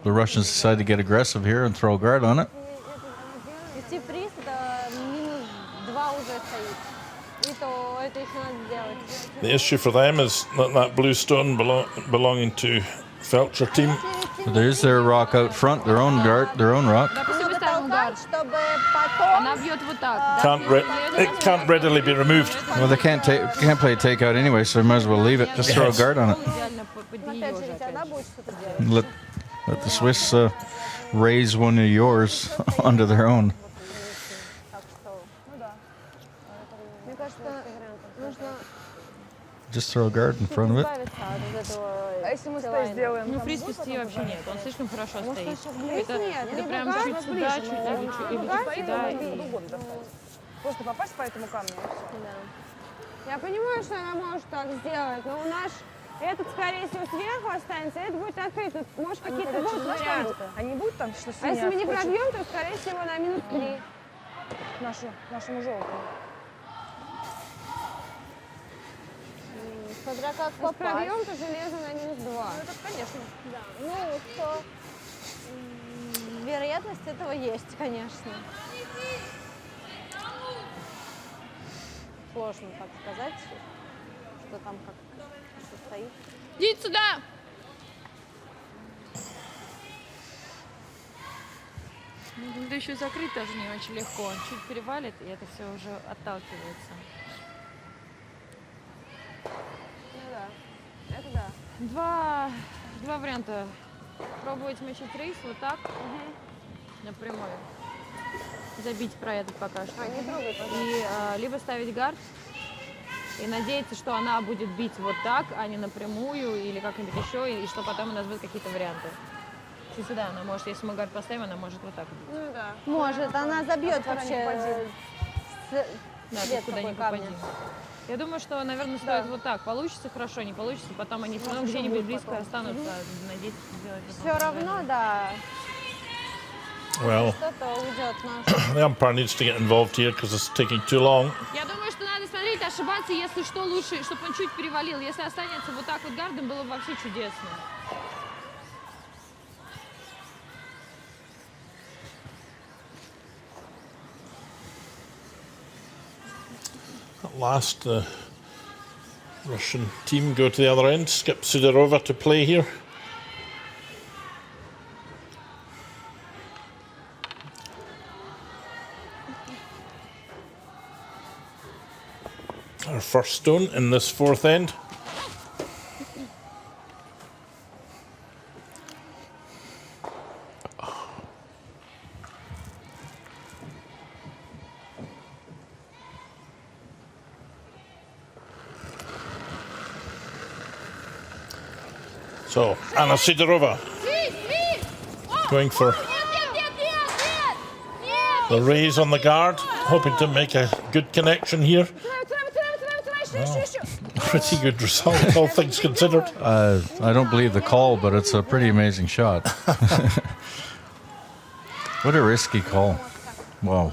Russians decide to get aggressive here and throw a guard on it, Вести приз, это минус 2 уже стоит. И то это еще надо сделать. The issue for them is that blue stone belonging to FELTSCHER team. there's their rock out front, their own guard, their own rock. Допустим, мы Надо ставим гард. толкать, чтобы потом... Она бьет вот так. Да? It can't readily be removed. Well, they can't play takeout anyway, so they might as well leave it. Just throw a guard on it. Идеально под нее Опять же, уже ведь опять она же. будет что-то делать. Let the Swiss raise one of yours onto their own. Так что, ну да. Мне кажется, нужно Just throw a guard in front of it. избавиться от вот этого. А если мы стоим, сделаем? Ну, в принципе, сти вообще нет. Он слишком хорошо стоит. Здесь Это, нет, это не прям бывает. чуть сюда, чуть или чуть сюда. Откуда угодно достать. Просто попасть по этому камню. и всё. Да. Я понимаю, что она может так сделать, но у нас этот, скорее всего, сверху останется, это будет открыто. Может, какие-то будут варианты. Они будут там, что А если мы не отскочит пробьем, то, скорее всего, на минус 3. нашему желтому? Смотря как пробьем, то железо на минус 2. Это, конечно. Да. Ну, что... Вероятность этого есть, конечно. Сложно так сказать, что там как состоит. Идите сюда! Ну, да еще и закрыть тоже не очень легко. Он чуть перевалит, и это все уже отталкивается. Ну да, это да. Два варианта. Пробовать мочить рейс вот так, напрямую. Забить про этот пока что. Не трогай, пожалуйста. И либо ставить гард и надеяться, что она будет бить вот так, а не напрямую или как-нибудь еще, и что потом у нас будут какие-то варианты. И сюда она может, если мы гард поставим, она может вот так бить. Ну да. Может, она забьет вообще. Да, Цвет тут куда какой ни камня. попади. Я думаю, что, наверное, стоит вот так. Получится хорошо, не получится, потом они все равно где-нибудь близко останутся, надеяться сделать. Все равно, да, Well, что-то уйдет наш. the umpire needs to get involved here because it's taking too long. Я думаю, что надо смотреть, ошибаться, если что, лучше, чтобы он чуть перевалил. Если останется вот так вот гардом, было бы вообще чудесно. At last, the Russian team go to the other end. Skip SIDOROVA to play here. Our first stone in this fourth end. So, Anna Sidorova going for the raise on the guard, hoping to make a good connection here. Pretty good result, all things considered. I don't believe the call, but it's a pretty amazing shot. What a risky call. Wow.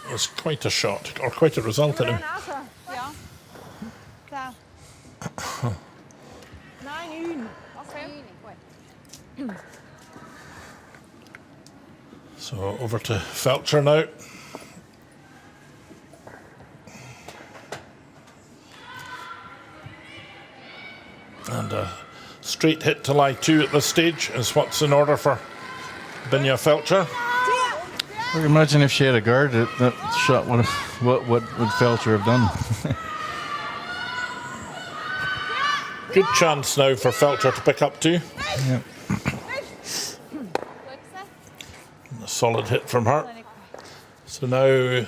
It was quite a shot, or quite a result in him. Ja. Да. So over to FELTSCHER now. And a straight hit to lie 2 at this stage is what's in order for Binya FELTSCHER. Imagine if she had a guard, that shot would what would FELTSCHER have done? Good chance now for FELTSCHER to pick up 2. Yeah. A solid hit from her. So now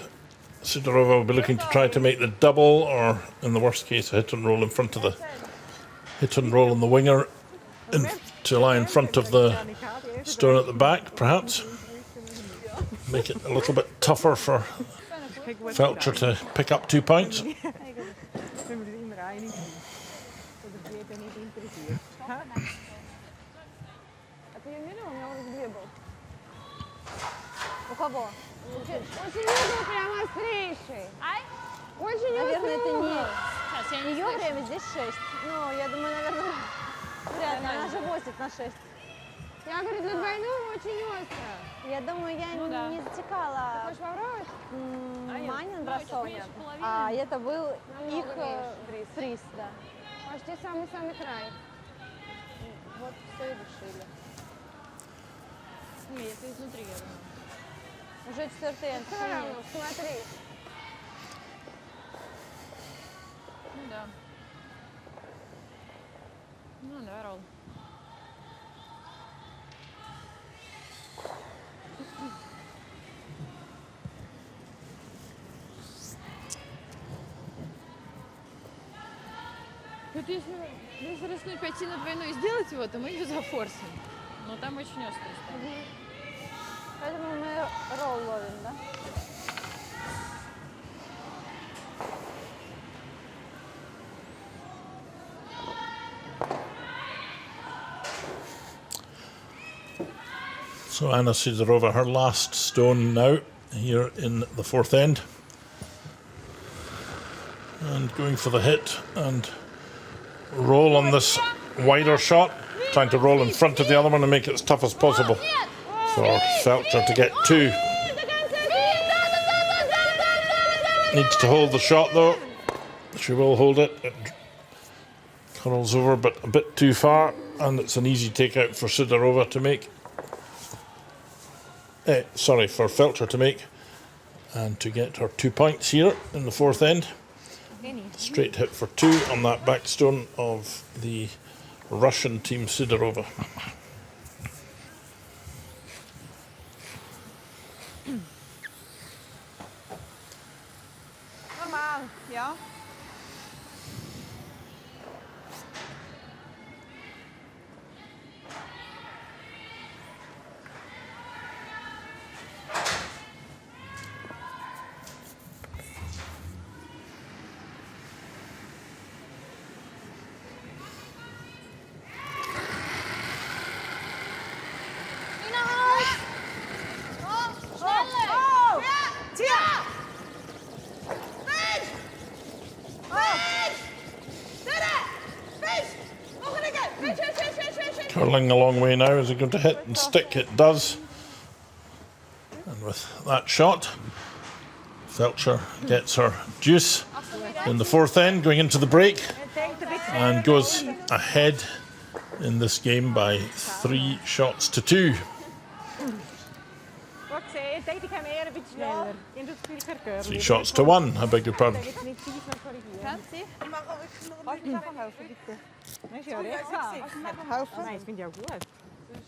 Sidorova will be looking to try to make the double, or in the worst case, a hit and roll in front of the hit and roll on the winger to lie in front of the stone at the back, perhaps. Make it a little bit tougher for Feltscher to pick up 2 points. Wenn wir uns immer einig sind. Oder die jeder nicht interessiert. А ты ее мерила? У меня уже 2 был. У кого? Очень много прямо острейший. Ай! Очень Наверное, это не Сейчас, я не ее слышу. время, здесь 6. Ну, я думаю, наверное, вряд ли. Она же возит на 6. Я говорю, для двойного очень остро. Я думаю, я Ну да. не засекала Хочешь попробовать? Манин ну, бросок, меньше половины. а это был Намного их меньше фриз, да. Почти самый-самый край. Вот все и решили. Не, это изнутри, я думаю. Уже 4-й энд. Все равно, смотри. Ну да. Ну, давай ролл. Вот если рискнуть пойти на двойной и сделать его, то мы ее зафорсим. Но там очень острый стал. Поэтому мы ролл ловим, да? So Anna Sidorova, her last stone now here in the fourth end. And going for the hit and roll on this wider shot, trying to roll in front of the other one and make it as tough as possible for Feltscher to get 2. Needs to hold the shot though. She will hold it. It curls over but a bit too far, and it's an easy takeout for Sidorova to make. For Feltscher to make and to get her 2 points here in the fourth end. Straight hit for 2 on that backstone of the Russian team Sidorova. Normal, ja. Curling a long way now. Is it going to hit and stick? It does. And with that shot, Feltscher gets her deuce in the fourth end, going into the break, and goes ahead in this game by 3 shots to 2. Wat zei je? Denk ik hem eerder een beetje sneller. In het spiel verkeuren. 3 shots to 1, I beg your pardon. Jetzt nicht tief noch korrigieren. Mag ich einfach helfen, bitte? Nee, is jouw recht. Helfen? Nee, ik vind jou goed.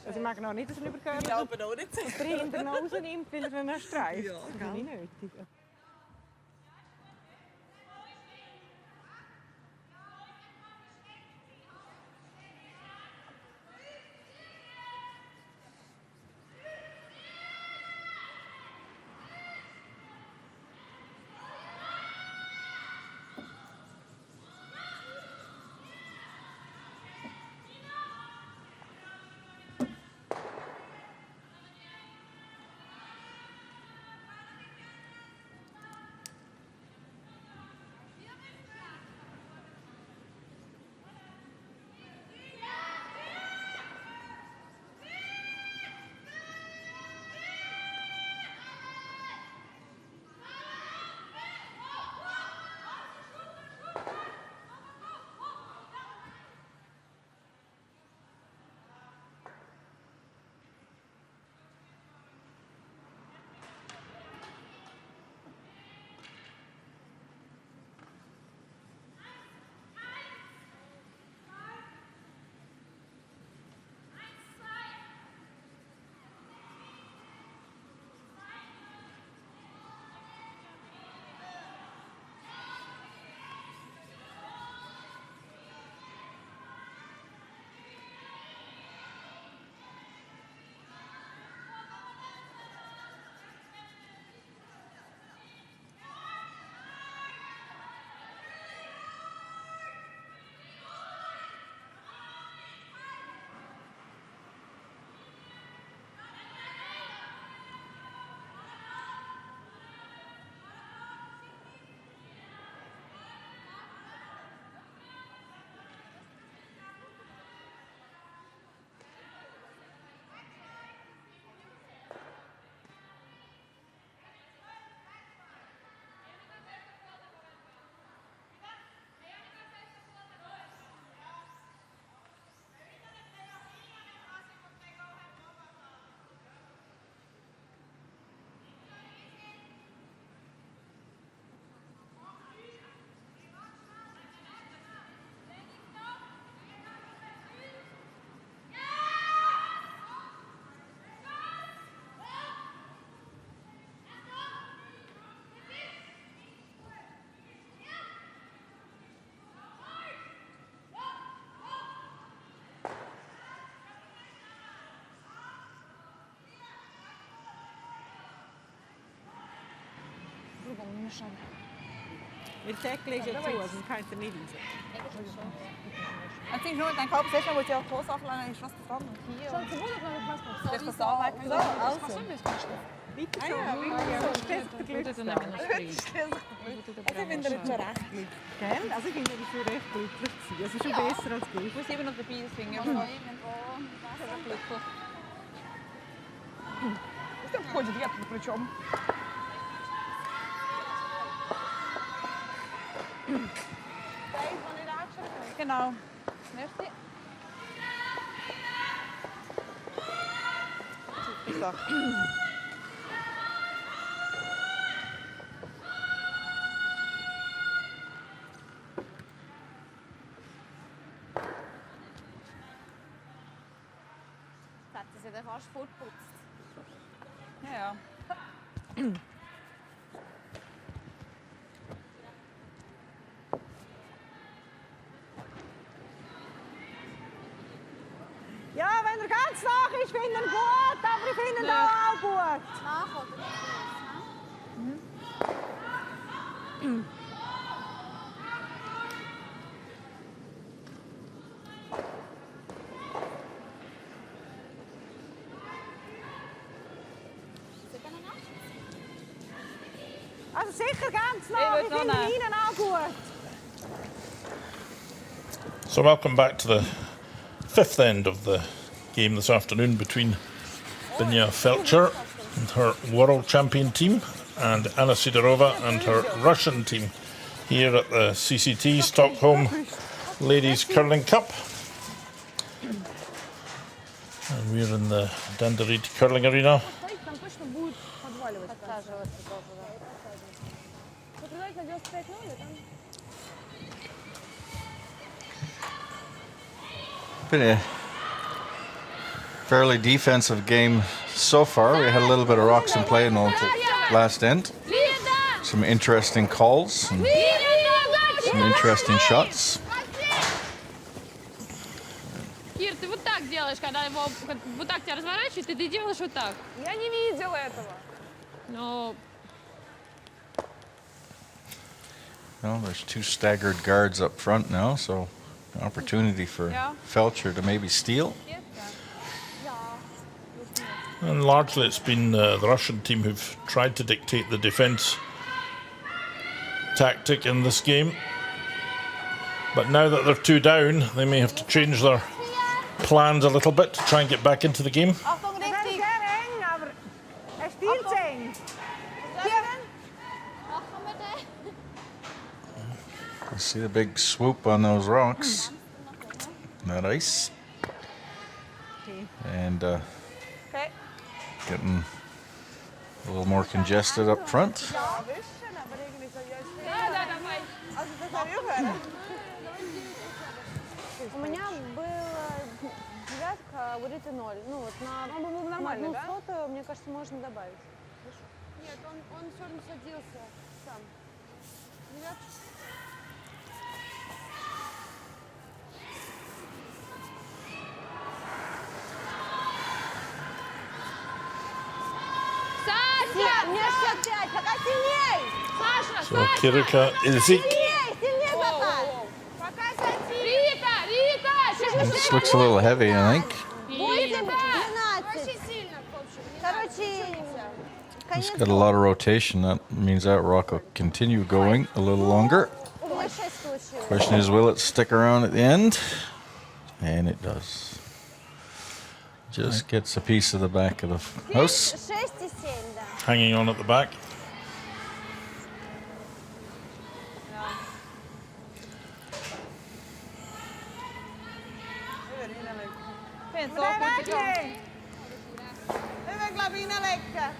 Also ich mag noch nicht, dass er überkörpert. Ich glaube auch nicht. Und 3 in der Nase nimmt, weil er einen streift. Ja, Das ist nicht nötig. Mit Säckchen ist ja zu, also man kann es nicht raus. Ich denke nur, dein Kopf ist, wo sie auch die Hose aufladen, ist was dran. Vielleicht das Anwalt. So, also. Weiter so, sonst steht sich der Glückstag. Ich finde das schon recht glücklich. Gell? Also ich finde das schon recht glücklich gewesen. Es ist schon besser als glücklich. Ich muss immer noch dabei, das finde ich schon glücklich. Что входит, я тут при чем? Genau. Merci. So. Hat sie sich dann fast fortputzt. Ja. Ja, wenn er ganz nach ist, finde ich ihn gut, aber ich finde ihn auch gut. Nach oder Also sicher ganz nach, ich finde ihn auch gut. So welcome back to the fifth end of the game this afternoon between Binya FELTSCHER and her world champion team and Anna Sidorova and her Russian team here at the CCT Stockholm Ladies Curling Cup. And we're in the Danderyd curling arena. Там точно будет подваливать. подсаживаться тоже, да. Предварительно 95 0, там... Been a fairly defensive game so far. We had a little bit of rocks in play in the last end. Some interesting calls and some interesting shots. Кир, ты вот так делаешь, когда его вот так тебя разворачивает, и ты делаешь вот так. Я не видела этого. Но Well, there's two staggered guards up front now, so an opportunity for FELTSCHER to maybe steal. And largely it's been the Russian team who've tried to dictate the defence tactic in this game. But now that they're two down, they may have to change their plans a little bit to try and get back into the game. Achtung, Het is richtig. sehr eng, aber er spielt es eng. You see the big swoop on those rocks. That ice. And Okay. getting a little more congested up front. Ja, ein bisschen, aber irgendwie so just. Also das soll aufhören. У меня была девятка, вот это 0. Ну вот на Он был на нормальный, одну да? сотую, мне кажется, можно добавить. Нет, он все равно садился сам. Саша! Мне 65, пока сильней! Саша! So Kirika Ilzik. Сильнее пока! Пока садись. Рита! Рита! This looks a little heavy, I think. 8, 12. Очень сильно, в общем. Короче, It's конец got a lot of rotation. That means that rock will continue going a little longer. у меня 6 получилось. Question is, will it stick around at the end? And it does. Just gets a piece of the back of the house. 6 и 7, да. Hanging on at the back. Fint, så fort du kan. Utveckla fina läckor.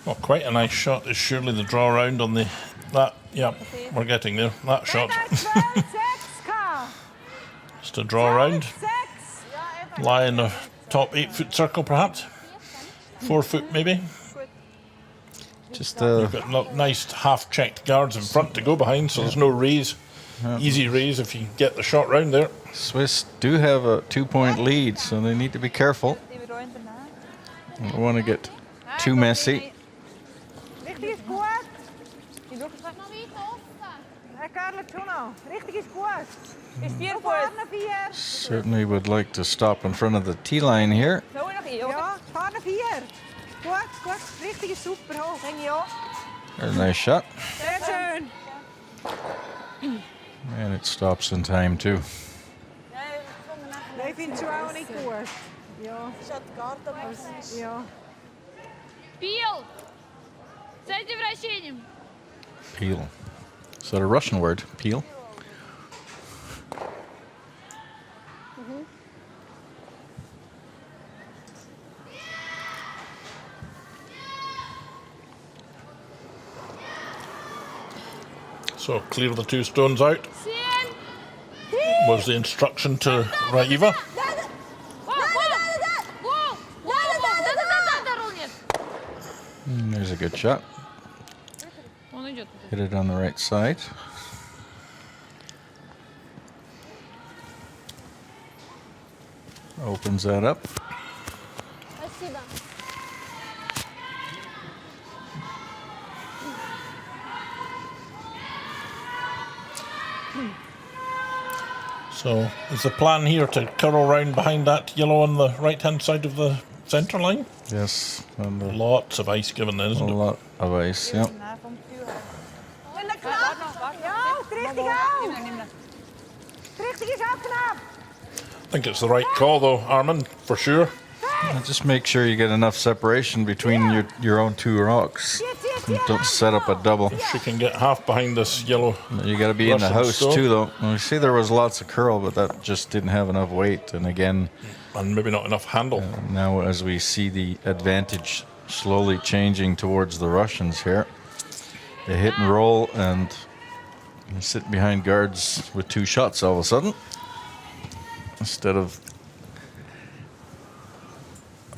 Oh, quite a nice shot is surely the draw round on that. Yeah, we're getting there. That shot. 12, 6K. Just a draw round. 6. Lie in the top 8-foot circle, perhaps. 4 foot, maybe. Just You've got nice half-checked guards in front to go behind, so there's no raise. Easy raise if you get the shot round there. Swiss do have a 2-point lead, so they need to be careful. Die wir da hinten nach. They don't want to get too messy. Richtig ist gut. Carla, schon noch. Richtig ist gut. Is 4 goed? Vorne 4. Certainly would like to stop in front of the tee line here. Zo nog 1, hoor. Ja, vorne 4. Gut, gut. Richtig ist super hoch. Denk je ook? Very nice shot. Sehr schön. And it stops in time too. Nee, ik vind het zo ook niet goed. Ja. Ja. Пил! С этим вращением. Peel. Is that a Russian word? Peel? So clear the 2 stones out was the instruction to Raeva. There's a good shot. Он идет. Hit it on the right side. Opens that up. Спасибо. So is the plan here to curl round behind that yellow on the right-hand side of the centre line? Yes, and a Lots of ice given then, isn't it? lot of ice, yeah. En de knap. Ja, het richtig ook. Het richtig is ook knap. I think it's the right call though, Armin, for sure. And just make sure you get enough separation between your own 2 rocks. And don't set up a double. She can get half behind this yellow. You got to be in the Russian house stone. too, though. And we see there was lots of curl, but that just didn't have enough weight. And again, And maybe not enough handle. now as we see the advantage slowly changing towards the Russians here, they hit and roll and sit behind guards with 2 shots all of a sudden, instead of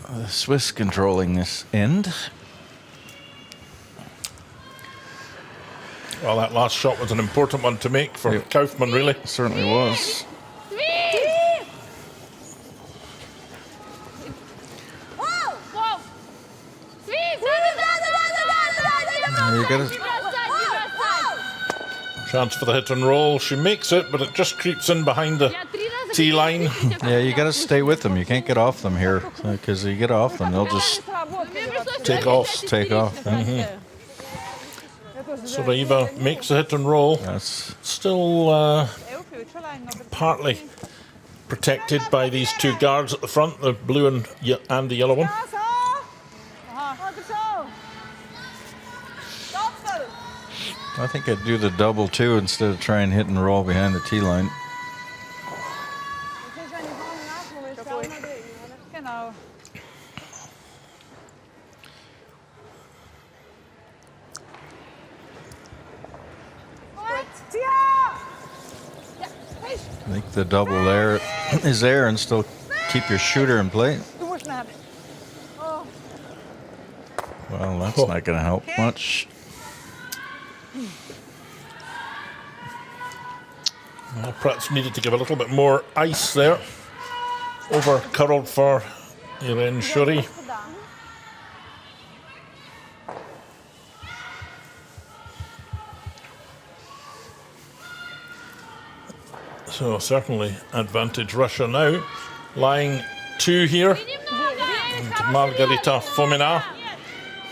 the Swiss controlling this end. Well, that last shot was an important one to make for Yep. Kaufman, really. Certainly was. Воу! Свит! You got to Chance for the hit and roll. She makes it, but it just creeps in behind the Я 3 раза tee line. Yeah, you got to stay with them. You can't get off them here, because you get off them, they'll just Take off. take off. So Raeva makes the hit and roll. That's Still partly protected by these 2 guards at the front, the blue and the yellow one. Ja, zo. Altijd zo. Stoppen. I think I'd do the double too instead of trying hit and roll behind the tee line. Misschien zijn die gewoon naast me, maar het zou maar doen. Genau. Ja. I think the double there is there and still keep your shooter in play. Doe maar snel. Well, that's not going to help much. Well, perhaps needed to give a little bit more ice there. Over curled for Irene Shuri. So certainly advantage Russia now. Lying 2 here. And Margarita FOMINA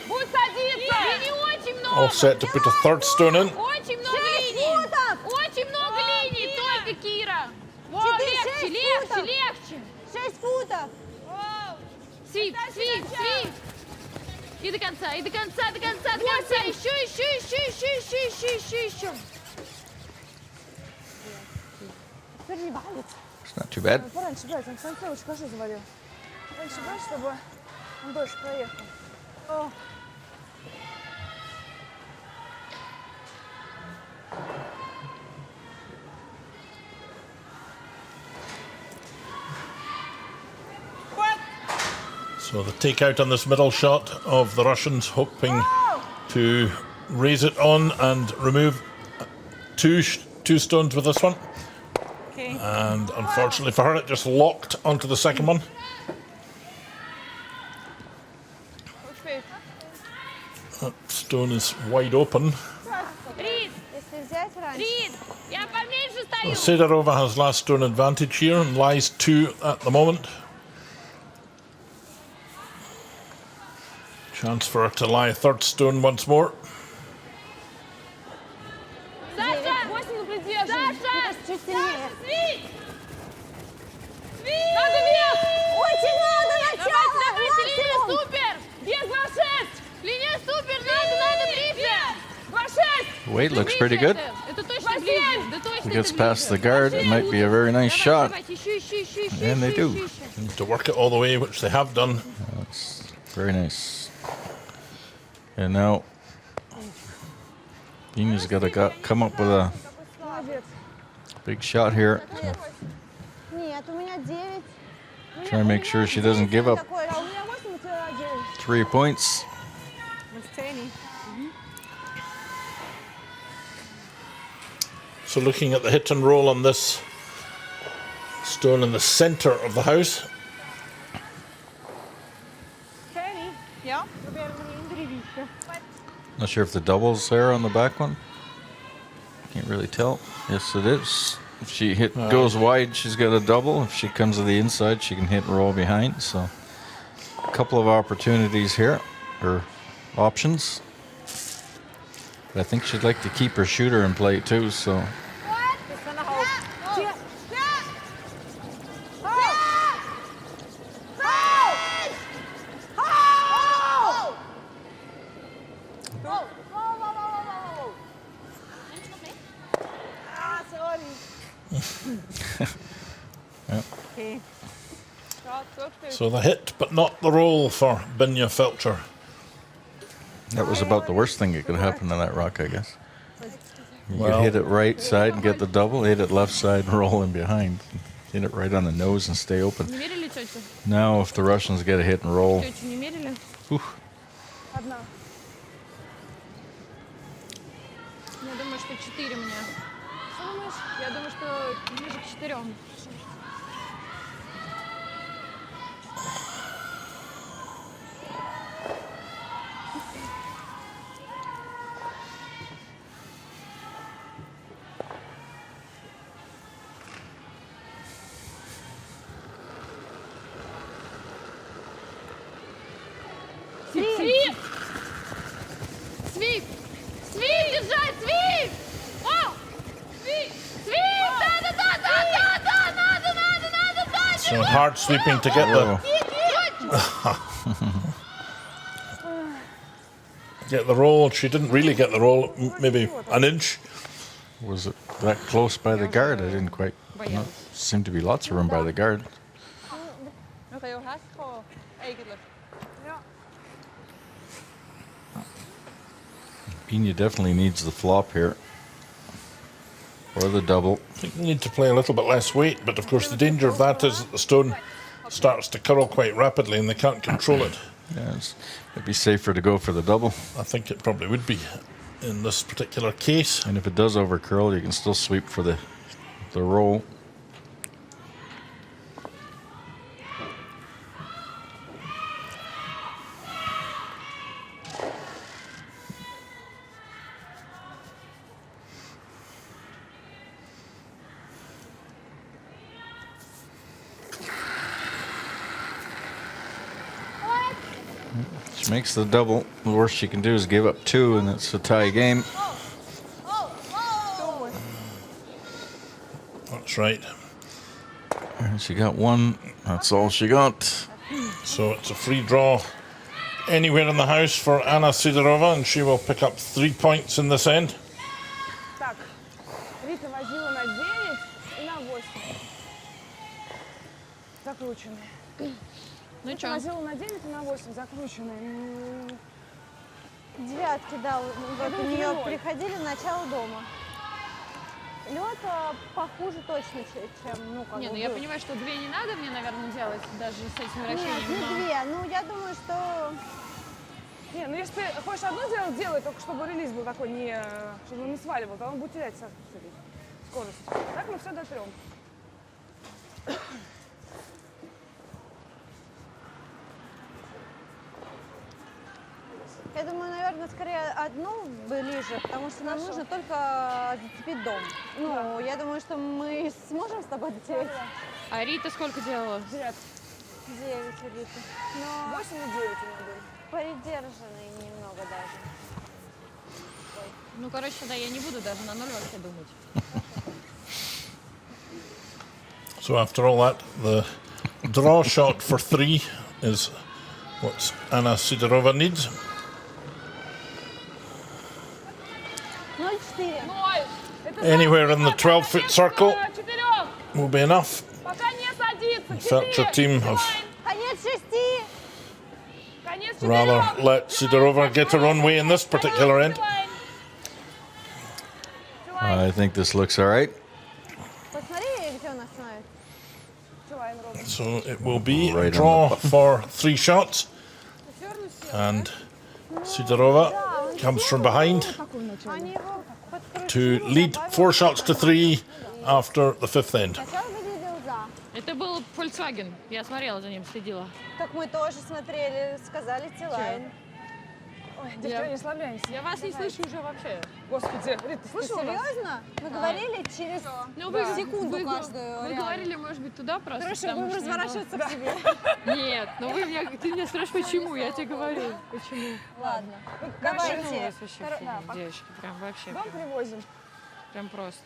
Будь садиться! Не очень много. all set to put a 3rd stone in. Очень много линий. Очень много линий. Только Кира. Во, легче, легче, легче. 6 футов. Свип, свип, свип. И до конца, и до конца, до конца, до конца. Еще, еще, еще, еще, еще, еще, еще, еще. Теперь не валит. It's not too bad. Пораньше брать, он в конце очень хорошо завалил. Раньше брать, чтобы он дольше проехал. О. So the takeout on this middle shot of the Russians, hoping to raise it on and remove two stones with this one. Okay. And unfortunately for her, it just locked onto the second one. That stone is wide open. Рид, Если взять раньше. Рид, я поменьше стою. Sidorova has last stone advantage here and lies 2 at the moment. Chance for her to lie third stone once more. Саша, 8 придерживай. Саша, Чуть сильнее. Свить! Свить! Надо вверх! Очень надо начало! Давайте, линия Максимум! супер! Без 2-6. Линия супер, надо ближе! 2-6. Weight looks pretty good. Это точно ближе, да точно Gets это past the ближе. guard. It might be a very nice shot. Давайте, еще. And they do. Need to work it all the way, which they have done. That's very nice. And now, Dina's got to come up with a Молодец. big shot here. Нет, у меня 9. Try and make sure she doesn't give up Такой, А у меня 8, у тебя 9. 3 points. Мы в сцене. So looking at the hit and roll on this stone in the centre of the house. Kenny. Ja. Probeer hem in 3 wieken. Not sure if the double's there on the back one. Can't really tell. Yes, it is. If she goes wide, she's got a double. If she comes to the inside, she can hit and roll behind. So a couple of opportunities here, or options. But I think she'd like to keep her shooter in play too, so Окей. So the hit, but not the roll for Binya FELTSCHER. that was about the worst thing that could happen to that rock, I guess. You Well- could hit it right side and get the double, hit it left side and roll in behind. Hit it right on the nose and stay open. Не мерили тетю? Now if the Russians get a hit and roll, Тетю не мерили? whew, Одна. Я думаю, что 4 мне. Что думаешь? Я думаю, что ближе к 4. Свип! Свип! Свип держать! Свип! О! Свип! Свип! Да! Надо! So hard sweeping to get the get the roll. She didn't really get the roll, maybe an inch. was it that close by the guard? I didn't quite. Боялась. Seemed to be lots of room by the guard. Nu kan je jo haast på eget lucht. Pina definitely needs the flop here. Or the double. I think you need to play a little bit less weight, but of course the danger of that is that the stone starts to curl quite rapidly and they can't control it. Yes. It'd be safer to go for the double. I think it probably would be in this particular case. And if it does overcurl, you can still sweep for the roll. She makes the double. The worst she can do is give up 2, and it's a tie game. That's right. And she got 1. That's all she got. So it's a free draw anywhere in the house for Anna Sidorova, and she will pick up 3 points in this end. Так, Рита возила на 9 и на 8. Закрученные. Ну Рита что? возила на 9 и на 8 закрученные. Девятки, да, вот у нее приходили в начало дома. Лед похуже точно, чем, ну, как Не, бы ну я был. понимаю, что 2 не надо мне, наверное, делать, даже с этим Нет, вращением. не 2. Ну, я думаю, что... Не, ну если ты хочешь одно делать, делай, только чтобы релиз был такой, не, чтобы он не сваливал, то он будет терять скорость. Так мы все дотрем. Я думаю, наверное, скорее одну ближе, потому что нам нужно только зацепить дом. Ну, я думаю, что мы сможем с тобой дотереть. А Рита сколько делала? 9 Рита. Но 8 и 9 у меня были. придержанный немного даже. Ну, короче, да, я не буду даже на 0 вообще думать. So after all that, the draw shot for 3 is what Anna Sidorova needs. 0-4. 0. Это Anywhere in the 12-foot circle 4. will be enough. Пока не садится. The FELTSCHER team have Конец 6. Конец 4. rather let Sidorova get her own way in this particular end. I think this looks all right. Посмотри, где он остановит. So it will be Right a on draw the button. for 3 shots. And Sidorova comes from behind Они его подкрутили. to lead 4 shots to 3 after the 5th end. Сначала выглядел за. Это был Volkswagen. Я смотрела за ним, следила. Так мы тоже смотрели, сказали Тилайн. Ой, девчонки, не слабляемся. Я вас не слышу уже вообще. Господи, Рит, ты Ты слышала нас? серьезно? Мы говорили через Ну, секунду каждую. Вы реально. говорили, может быть, туда просто. Хорошо, потому будем что не разворачиваться к тебе. было. Нет, ну ты меня спрашиваешь, почему? Я тебе говорю, почему. Ладно. Ну, Давайте. у вас вообще Хоро- фигня, девочки, прям вообще. Дом привозим. Прям просто.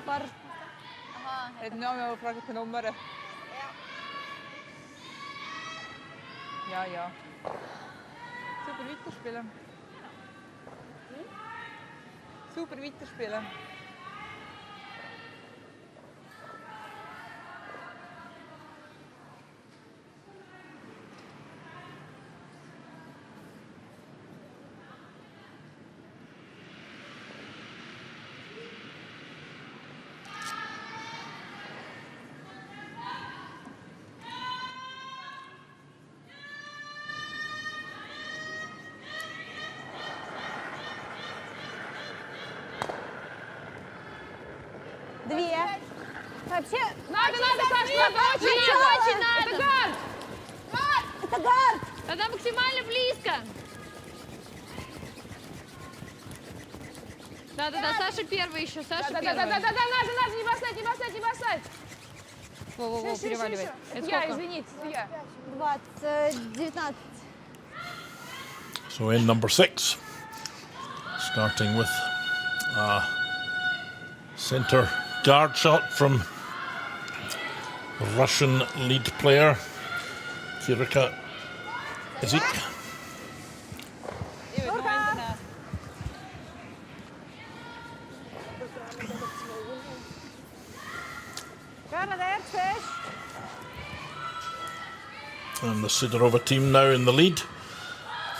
Пар. Het nummer vraagt het nummer. Ja, ja. Super weiterspelen. Super weiterspelen. Две. Вообще, Надо, Саша, надо, очень Начало. надо, очень надо. Это гард. это гард. Тогда максимально близко. Да-да-да, Саша первый еще, Саша Да, первый. надо, не бросать, не бросать, не бросать. Во-во-во, переваливай. Это Я, сколько? извините, я. 19. So in number 6, starting with a centre guard shot from the Russian lead player, Kirika Izik. Je weet nog daarna. And the Sidorova team now in the lead.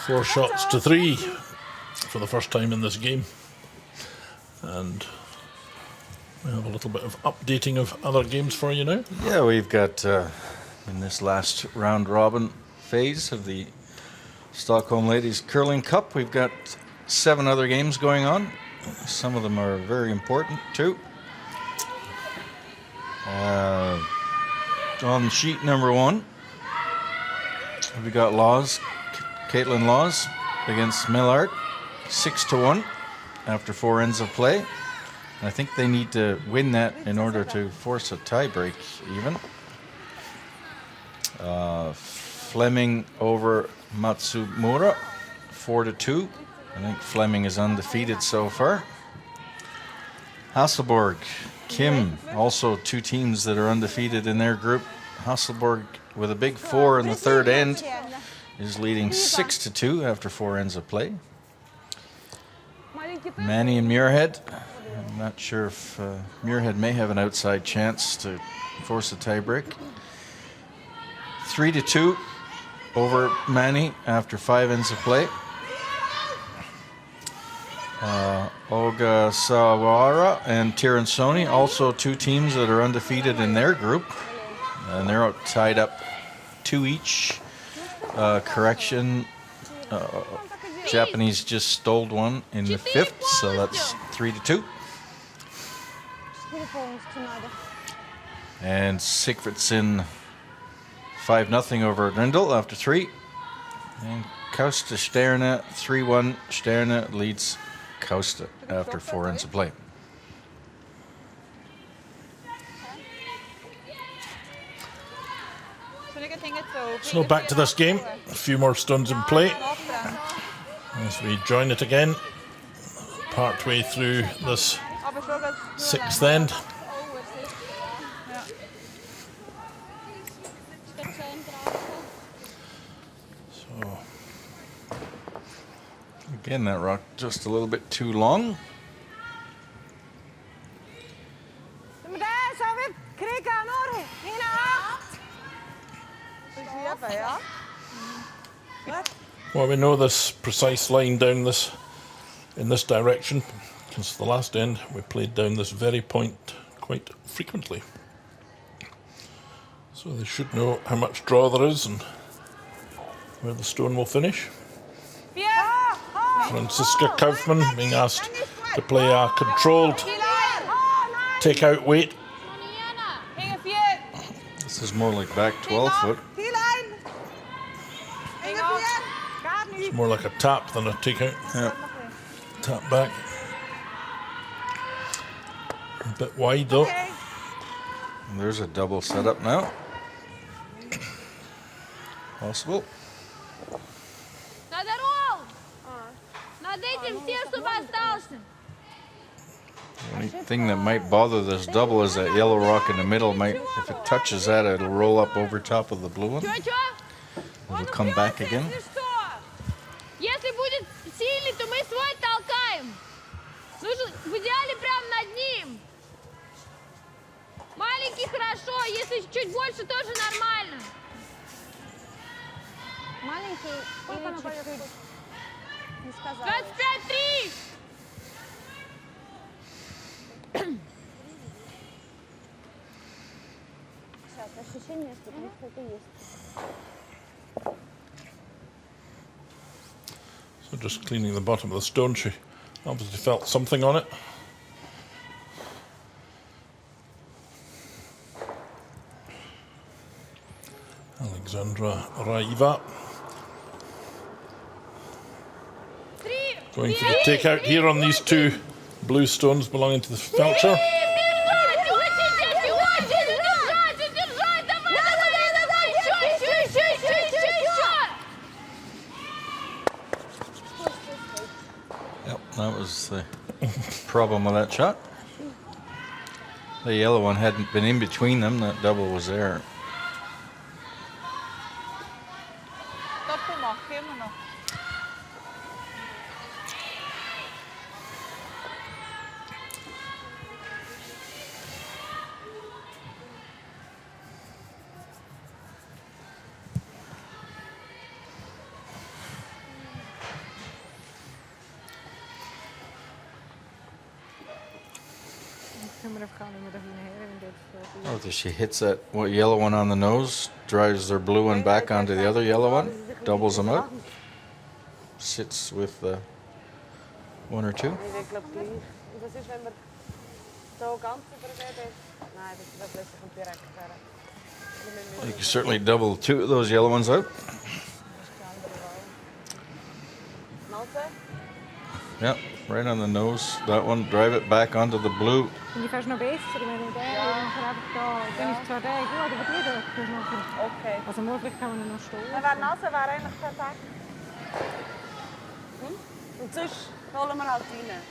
4 shots to 3 for the first time in this game. And we have a little bit of updating of other games for you now. Yeah, we've got in this last round robin phase of the Stockholm Ladies Curling Cup, we've got 7 other games going on. Some of them are very important too. On sheet number 1, we got Caitlin Laws against Millard, 6-1 after 4 ends of play. And I think they need to win that in order to force a tiebreak even. Fleming over Matsumura, 4-2. I think Fleming is undefeated so far. Hasselborg, Kim, also 2 teams that are undefeated in their group. Hasselborg with a big 4 in the 3rd end is leading 6-2 after 4 ends of play. Manny and Muirhead. I'm not sure if Muirhead may have an outside chance to force a tiebreak. 3-2 over Manny after 5 ends of play. Olga Sawara and Tiransoni, also 2 teams that are undefeated in their group. And they're tied up 2 each. Correction, Japanese just stole one in the 5th, so that's 3-2. And Sigfridsson 5-0 over Grindel after 3. And Kausta Sterne 3-1. Sterne leads Kausta after 4 ends of play. So back to this game. A few more stuns in play as we join it again. Partway through this 6th end. So again, that rock just a little bit too long. Well, we know this precise line down this in this direction because the last end we played down this very point quite frequently. So they should know how much draw there is and where the stone will finish. Franziska Kaufmann being asked to play a controlled take-out weight. This is more like back 12 foot. It's more like a tap than a take-out. Yep. Tap back. A bit wide though. And there's a double setup now. Possible. Надо ролл! Над этим всем, чтобы остался. The only thing that might bother this double is that yellow rock in the middle might, if it touches that, it'll roll up over top of the blue one. It'll come back again. Если будет сильный, то мы свой толкаем. Нужно в идеале прямо над ним. Маленький хорошо, если чуть больше, тоже нормально. Маленький или чуть-чуть? Не сказала. 25-3. Сейчас, ощущение, что там что-то есть. So just cleaning the bottom of the stone, she obviously felt something on it. Alexandra RAEVA going for the takeout here on these two blue stones belonging to the FELTSCHER. Yep, that was the problem with that shot. The yellow one hadn't been in between them, that double was there. Oh, she hits that yellow one on the nose, drives their blue one back onto the other yellow one, doubles them up, sits with 1 or 2. You can certainly double 2 of those yellow ones out. Yep, right on the nose. That one, drive it back onto the blue. Vind je vast nog beter? Ik ben niet zo rijk. Ja, dat betekent ook. Okay. Also morgen kann man noch stoßen. Aber die Nase wäre eigentlich perfekt. Und sonst holen wir halt rein.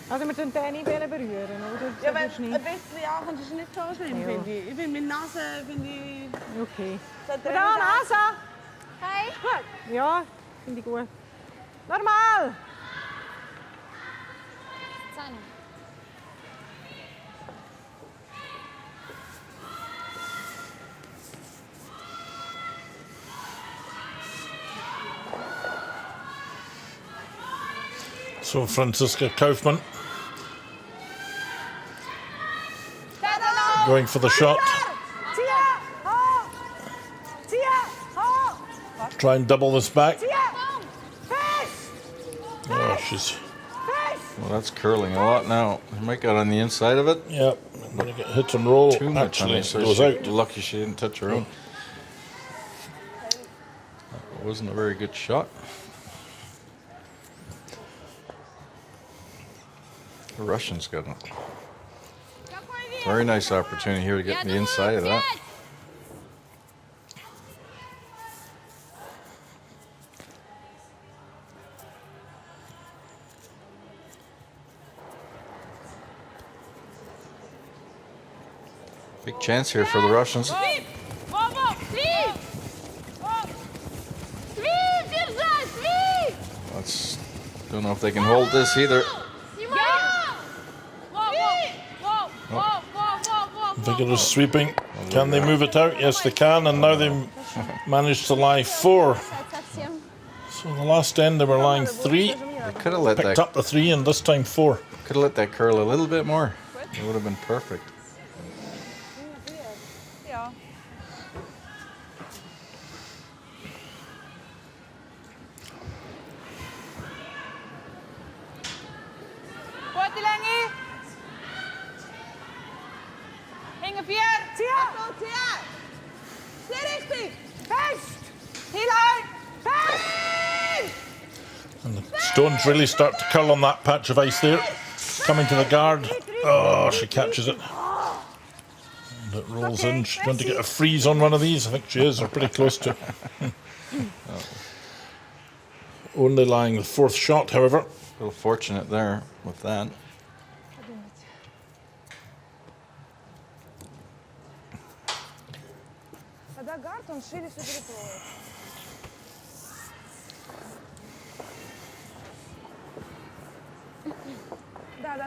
Also wir tun den nicht berühren, oder? Ja, wenn ein bisschen ankommt, ist es nicht so schlimm, Ja. finde ich. Ich bin mit Nase, finde ich... Okay. sollte Da, Nase! Hey. Gut. Ja, finde ich gut. Normal! Zähne. So Franziska Kaufmann going for the shot. Try and double this back. Oh, she's... Well, that's curling a lot now. It might get on the inside of it. Yep, and then it hits and roll. Too much on Actually, it, it so goes she's out. lucky she didn't touch her own. wasn't a very good shot. The Russians got a very nice opportunity here to get in the inside of that. Big chance here for the Russians. Let's, don't know if they can hold this either. Vigorous sweeping. Can they move it out? Yes, they can. And now they managed to lie 4. So the last end they were lying 3. They could have let Picked that up the 3 and this time 4. could have let that curl a little bit more. It would have been perfect. Ja. Kort i länge. Hänger 4. Tier. Stay richtig. Fest. Heel uit. Fest. And the stones really start to curl on that patch of ice there. Coming to the guard. Oh, she catches it. And it rolls in. She's going to get a freeze on one of these. I think she is, or pretty close to. Only lying the 4th shot, however. A little fortunate there with that. Когда гард, он шире все перекроет.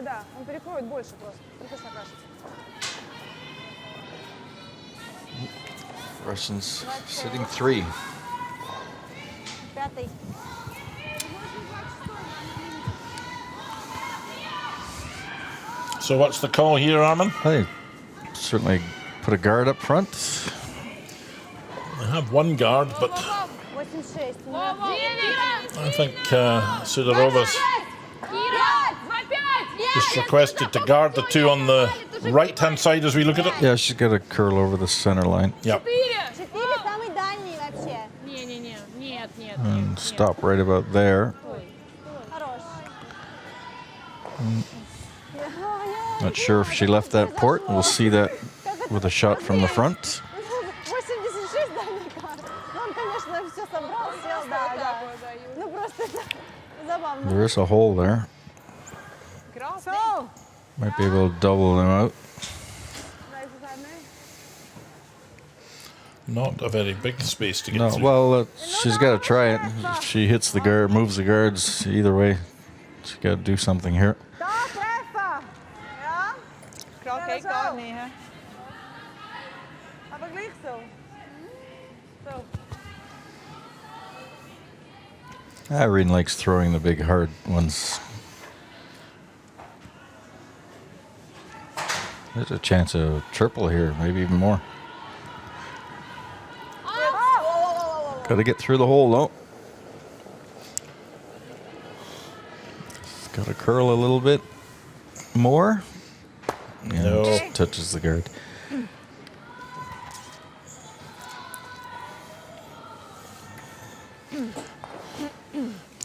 Да, он перекроет больше просто. Мне точно кажется. Russians sitting 3. Пятый. So what's the call here, Armin? They certainly put a guard up front. They have one guard, but 86. I think Sidorova's just requested to guard the 2 on the right-hand side as we look at it. Yeah, she's got to curl over the center line. Yep. 4 самый дальний вообще. Нет. And stop right about there. Хорош. Not sure if she left that port. We'll see that with a shot from the front. 86 дальний гард. Ну, он, конечно, все собрал, сел, да. Ну, просто это забавно. There is a hole there. So, Might be able to double them out. Not a very big space to get No, through. well, she's got to try it. If she hits the guard, moves the guards, either way, she's got to do something here. da, träffa! Ja, Kijk daar niet, hè. aber gleich so. So. Irene likes throwing the big hard ones. There's a chance of triple here, maybe even more. Got to get through the hole though. Got to curl a little bit more. Yeah, No. just touches the guard.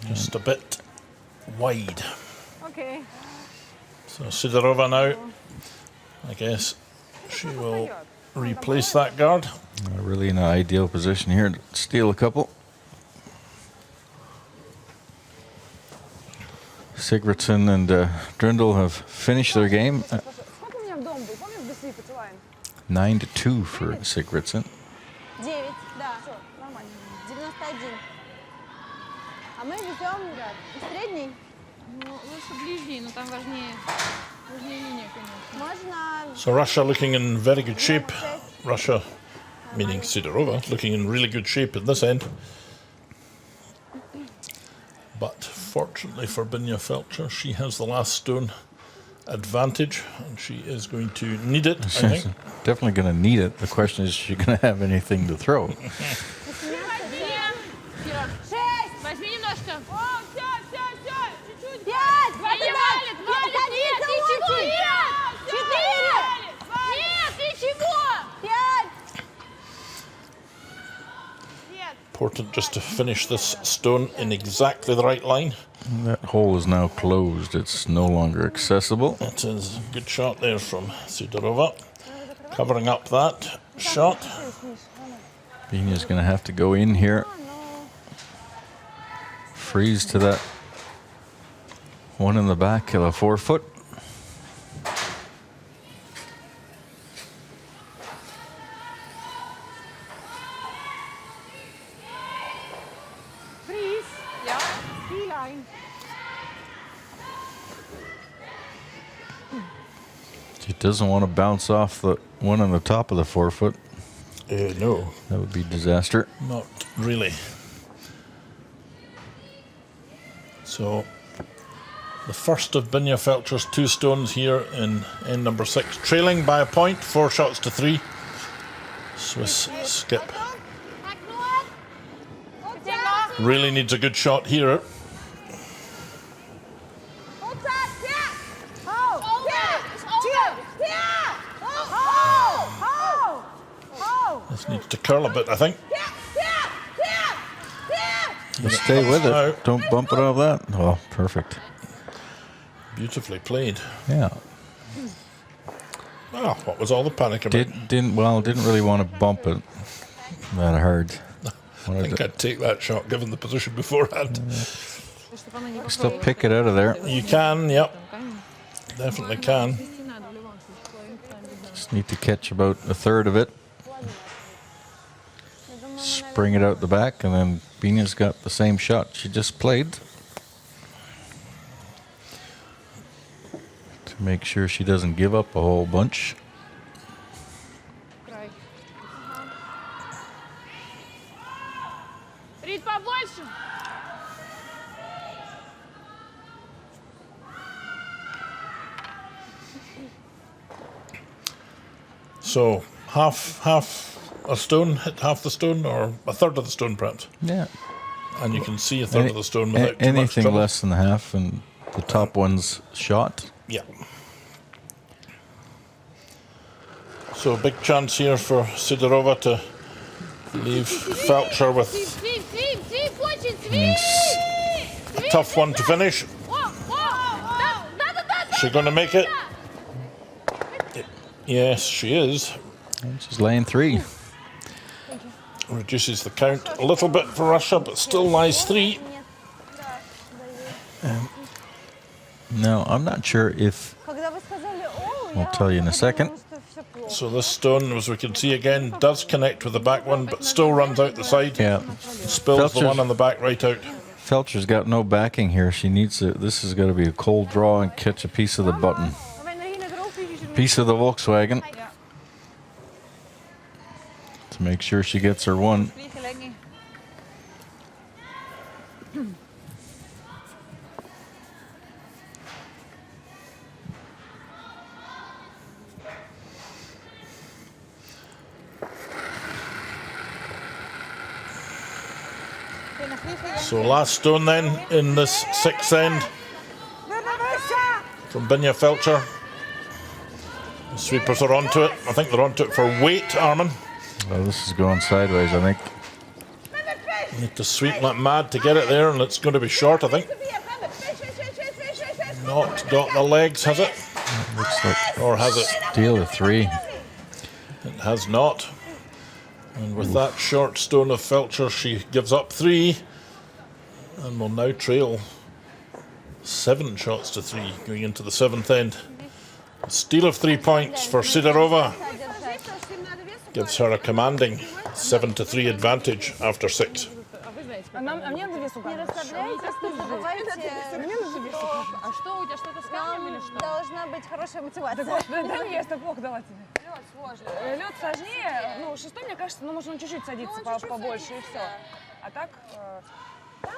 Just a bit wide. Okay. So Sidorova now, I guess she will replace that guard. Really in an ideal position here to steal a couple. Sigurdsson and Drindle have finished their game. Сколько у меня в дом был? Помнишь, до свипа лайн? 9-2 for Sigurdsson. 9, да. Все, нормально. 91. А мы везем из средней. Ну, лучше ближний, но там важнее линия, конечно. Можно... So Russia looking in very good shape. Russia, meaning Sidorova, looking in really good shape at this end. But fortunately for Binja FELTSCHER, she has the last stone advantage, and she is going to need it, I think. Definitely going to need it. The question is, is she going to have anything to throw? Возьми немножко. О, все, чуть-чуть. 5! Валит, нет, ты чего? Нет, ты чего? 5! Нет, Important just to finish this stone in exactly the right line. That hole is now closed. It's no longer accessible. It is a good shot there from SIDOROVA. Covering up that shot. Binia's going to have to go in here. Freeze to that one in the back of the 4 foot. Freeze. Ja. Ski line. She doesn't want to bounce off the one on the top of the 4 foot. No, That would be disaster. not really. So, the first of Binia FELTSCHER's 2 stones here in end number 6. Trailing by a point, 4 shots to 3. Swiss skip. Really needs a good shot here. This needs to curl a bit, I think. Just stay with Now, it. Don't bump it off that. Oh, perfect. beautifully played. Yeah. Oh, what was all the panic about? Didn't really want to bump it that hard. I think I'd take that shot given the position beforehand. Still pick it out of there. You can, yep. Definitely can. Just need to catch about a third of it. Spring it out the back, and then Binia's got the same shot she just played. To make sure she doesn't give up a whole bunch. Рит, побольше. So half a stone, hit half the stone, or a third of the stone perhaps. Yeah. And you can see a third of the stone without too much anything trouble. less than half, and the top one's shot. Yeah. So a big chance here for SIDOROVA to leave FELTSCHER with Свип, свип, свип, очень свип. a tough one to finish. Is she going to make it? Yes, she is. And she's laying 3. Reduces the count a little bit for Russia, but still lies 3. Now, I'm not sure if, I'll tell you in a second. So this stone, as we can see again, does connect with the back one, but still runs out the side. Yeah. Spills the one on the back right out. FELTSCHER's got no backing here. She needs to, this has got to be a cold draw and catch a piece of the button. Piece of the Volkswagen. To make sure she gets her one. Vliegen længe. So last stone then in this 6th end from Binia FELTSCHER. The sweepers are onto it. I think they're onto it for weight, Armin. Oh, this is going sideways, I think. Need to sweep like mad to get it there, and it's going to be short, I think. Not got the legs, has it? Looks like Or has it? steal of 3. It has not. And with that short stone of FELTSCHER, she gives up 3 and will now trail 7 shots to 3 going into the 7th end. A steal of 3 points for SIDOROVA gives her a commanding 7-3 advantage after 6. А мне надо вес угадать. Мне нужно вес угадать. А что, у тебя что-то с камнем или что? Должна быть хорошая мотивация. Да есть, так Бог дала тебе. Лед сложно. Лед сложнее. Ну, 6-й, мне кажется, ну, может, он чуть-чуть садится побольше, и все. А так, там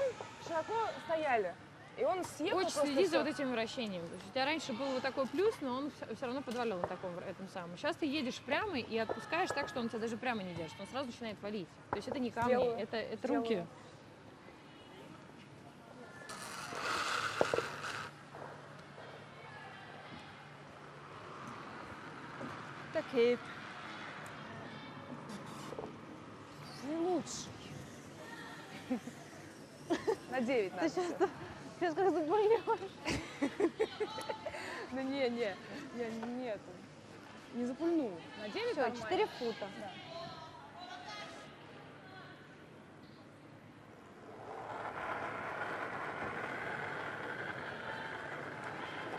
широко стояли. И он съехал Очень просто следи за всё. вот этими вращениями. То есть у тебя раньше был вот такой плюс, но он все равно подвалял на таком этом самом. Сейчас ты едешь прямо и отпускаешь так, что он тебя даже прямо не держит. Он сразу начинает валить. То есть это не камни, Сделаю. это руки. Такие. Не лучше. На 9 надо. Сейчас как запульнешь. Да нет. Не запульну. На 9 Всё, 4 фута. Да.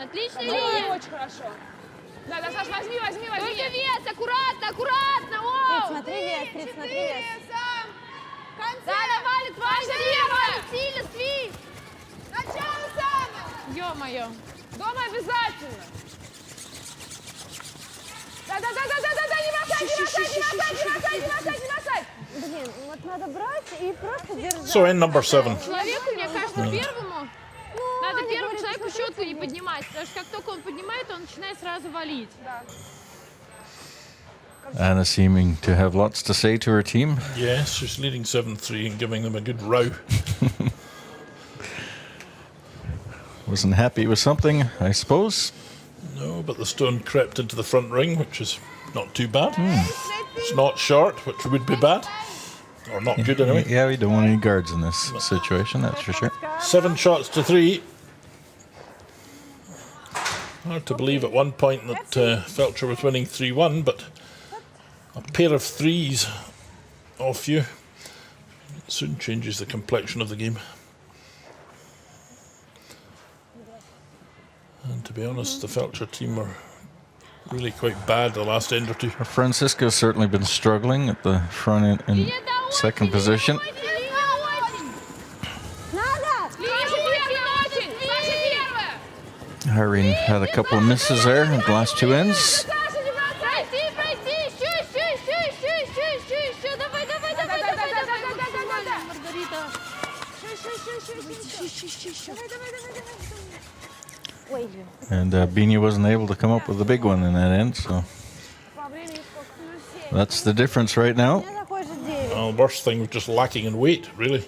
Отличная Ну, линия. очень хорошо. Да, Саш, возьми. Только вес, аккуратно. Рит, О! смотри вес, Рит, смотри вес. Да, валит, сильно, Сви. Начало самое. Ё-моё. Дома обязательно. Да, не бросай. Блин, вот надо брать и просто держать. So in number 7. Человеку, мне кажется, первому надо первому человеку щетку не поднимать, потому что как только он поднимает, он начинает сразу валить. Anna seeming to have lots to say to her team. Yes, she's leading 7-3 and giving them a good row. Wasn't happy with something, I suppose. No, but the stone crept into the front ring, which is not too bad. It's not short, which would be bad. Or not good anyway. Yeah, we don't want any guards in this situation, that's for sure. 7 shots to 3. Hard to believe at one point that FELTSCHER was winning 3-1, but a pair of threes off you soon changes the complexion of the game. And to be honest, the FELTSCHER team were really quite bad the last end or two. Francisco's certainly been struggling at the front end in second position. Irene had a couple of misses there in the last two ends. And Bini wasn't able to come up with a big one in that end, so that's the difference right now. Well, the worst thing was just lacking in weight, really.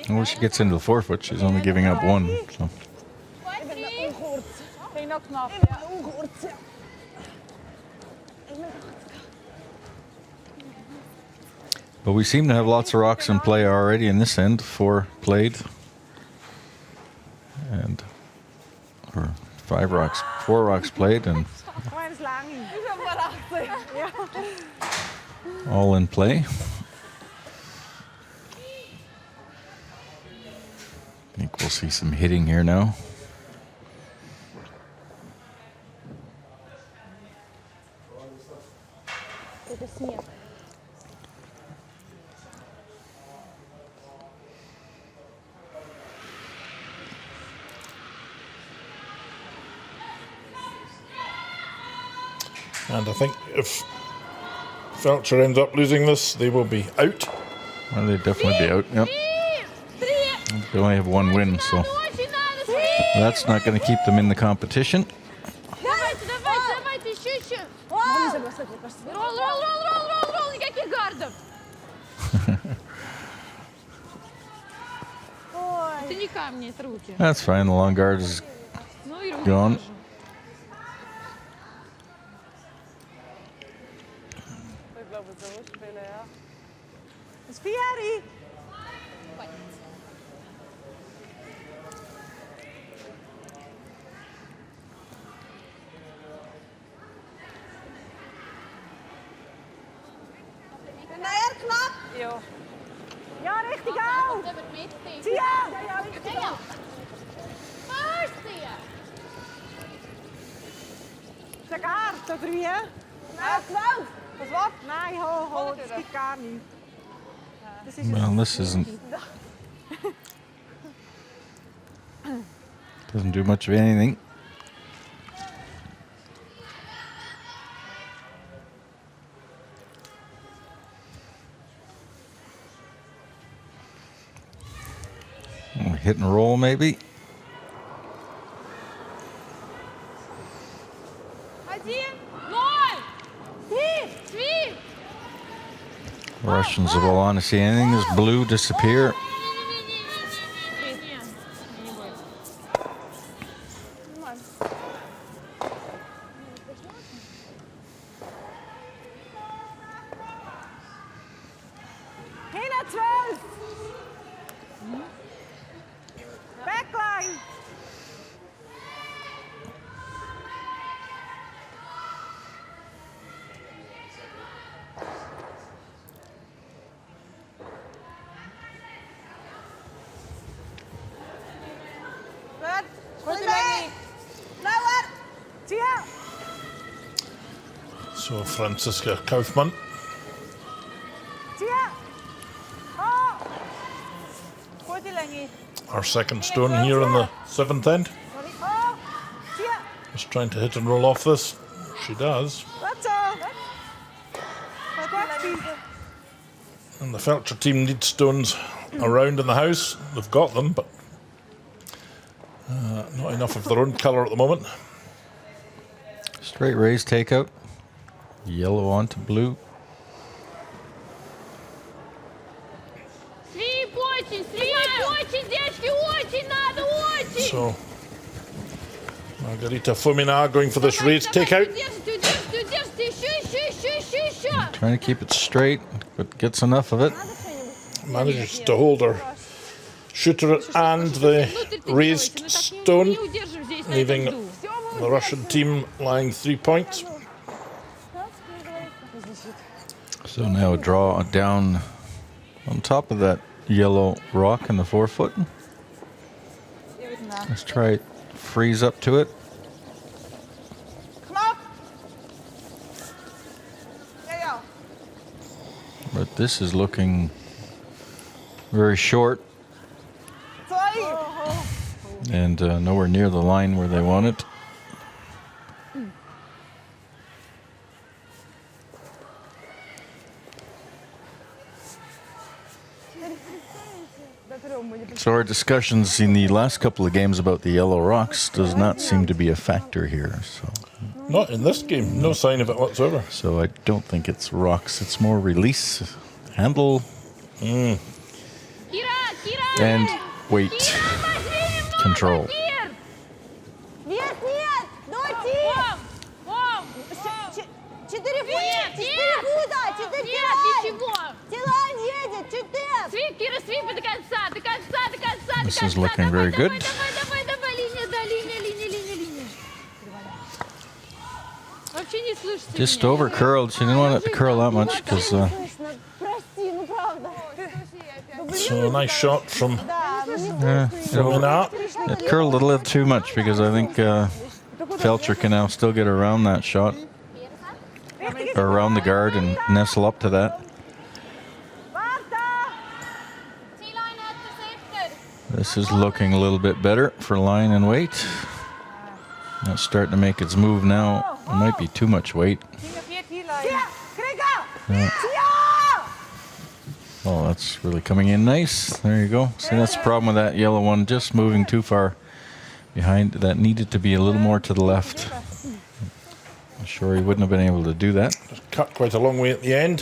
When she gets into the forefoot, she's only giving up one. So. Geen nog knap. But we seem to have lots of rocks in play already in this end. 4 played. And or 5 rocks, 4 rocks played, and all in play. I think we'll see some hitting here now. And I think if FELTSCHER ends up losing this, they will be out. Well, they'd definitely be out, yep. They only have 1 win, so that's not going to keep them in the competition. Ролл, никаких гардов. Это не камни, это руки. That's fine, the long guard is Ну и руки gone. тоже. Sfieri! Ben jij er knap? Ja, richtig auf! Zie je? Is dat kaart, of wie, hè? Nou, Wout. Dat is wat? Nee, ho, dat is die kaart niet. Well, this isn't. Doesn't do much of anything. Hit and roll, maybe. The Russians, of all honesty, anything that's blue disappear. 12. Backline. Good. Lower. Tia. So Franziska Kaufmann. Tia. Oh. Поділені. Our second stone here in the 7th end. Oh. Tia. Just trying to hit and roll off this. She does. That's all. And the Feltscher team needs stones around in the house. They've got them, but not enough of their own colour at the moment. Straight raise takeout. Yellow onto blue. Свип очень, девочки, очень надо, очень. So Margarita FOMINA going for this raise takeout. Удержите, еще. Trying to keep it straight, but gets enough of it. Manages to hold her shooter and the raised stone, leaving the Russian team lying 3 points. So now draw down on top of that yellow rock in the 4-foot. Let's try freeze up to it. Knop. Ja. But this is looking very short and nowhere near the line where they want it. So our discussions in the last couple of games about the yellow rocks does not seem to be a factor here. So Not in this game, no sign of it whatsoever. So I don't think it's rocks. It's more release, handle, and weight control. Нет, дойти! 4 фута! 4 ничего. Тилайн едет! 4! Свип, Кира, свип до конца. This is looking very good. Давай, линия. Вообще не слышите Just меня. over curled. She didn't want it to curl that much because Прости, ну правда. So a nice shot from it FOMINA. curled a little too much because I think Feltscher can now still get around that shot, or around the guard and nestle up to that. This is looking a little bit better for line and weight. It's starting to make its move now. It might be too much weight. Oh, that's really coming in nice. There you go. See, that's the problem with that yellow one, just moving too far behind. That needed to be a little more to the left. I'm sure he wouldn't have been able to do that. Just cut quite a long way at the end.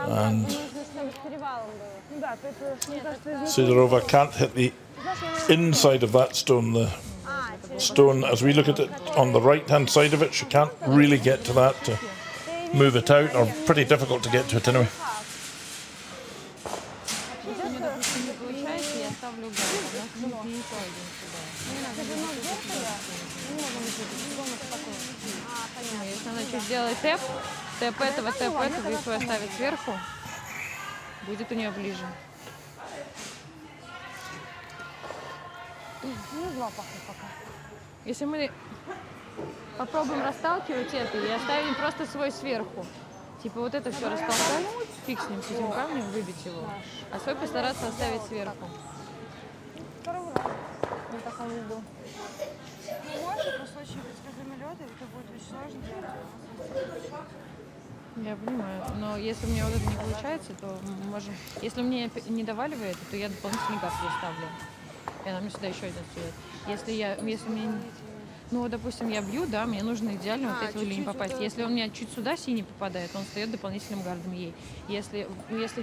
And SIDOROVA can't hit the inside of that stone. The stone, as we look at it on the right-hand side of it, she can't really get to that to move it out, or pretty difficult to get to it anyway. Если она чуть сделает тэп этого и свой оставит сверху, будет у нее ближе. Если мы попробуем расталкивать это и оставим просто свой сверху, типа вот это все растолкать, фиг с ним, с этим камнем, выбить его, а свой постараться оставить сверху. Я понимаю, но если у меня вот это не получается, то мы можем... Если мне не давали вы это, то я дополнительный газ ставлю. И она мне сюда еще один сует. Если мне... Ну, допустим, я бью, да, мне нужно идеально вот этой линии попасть. Если он меня чуть сюда синий попадает, он встает дополнительным гардом ей. Если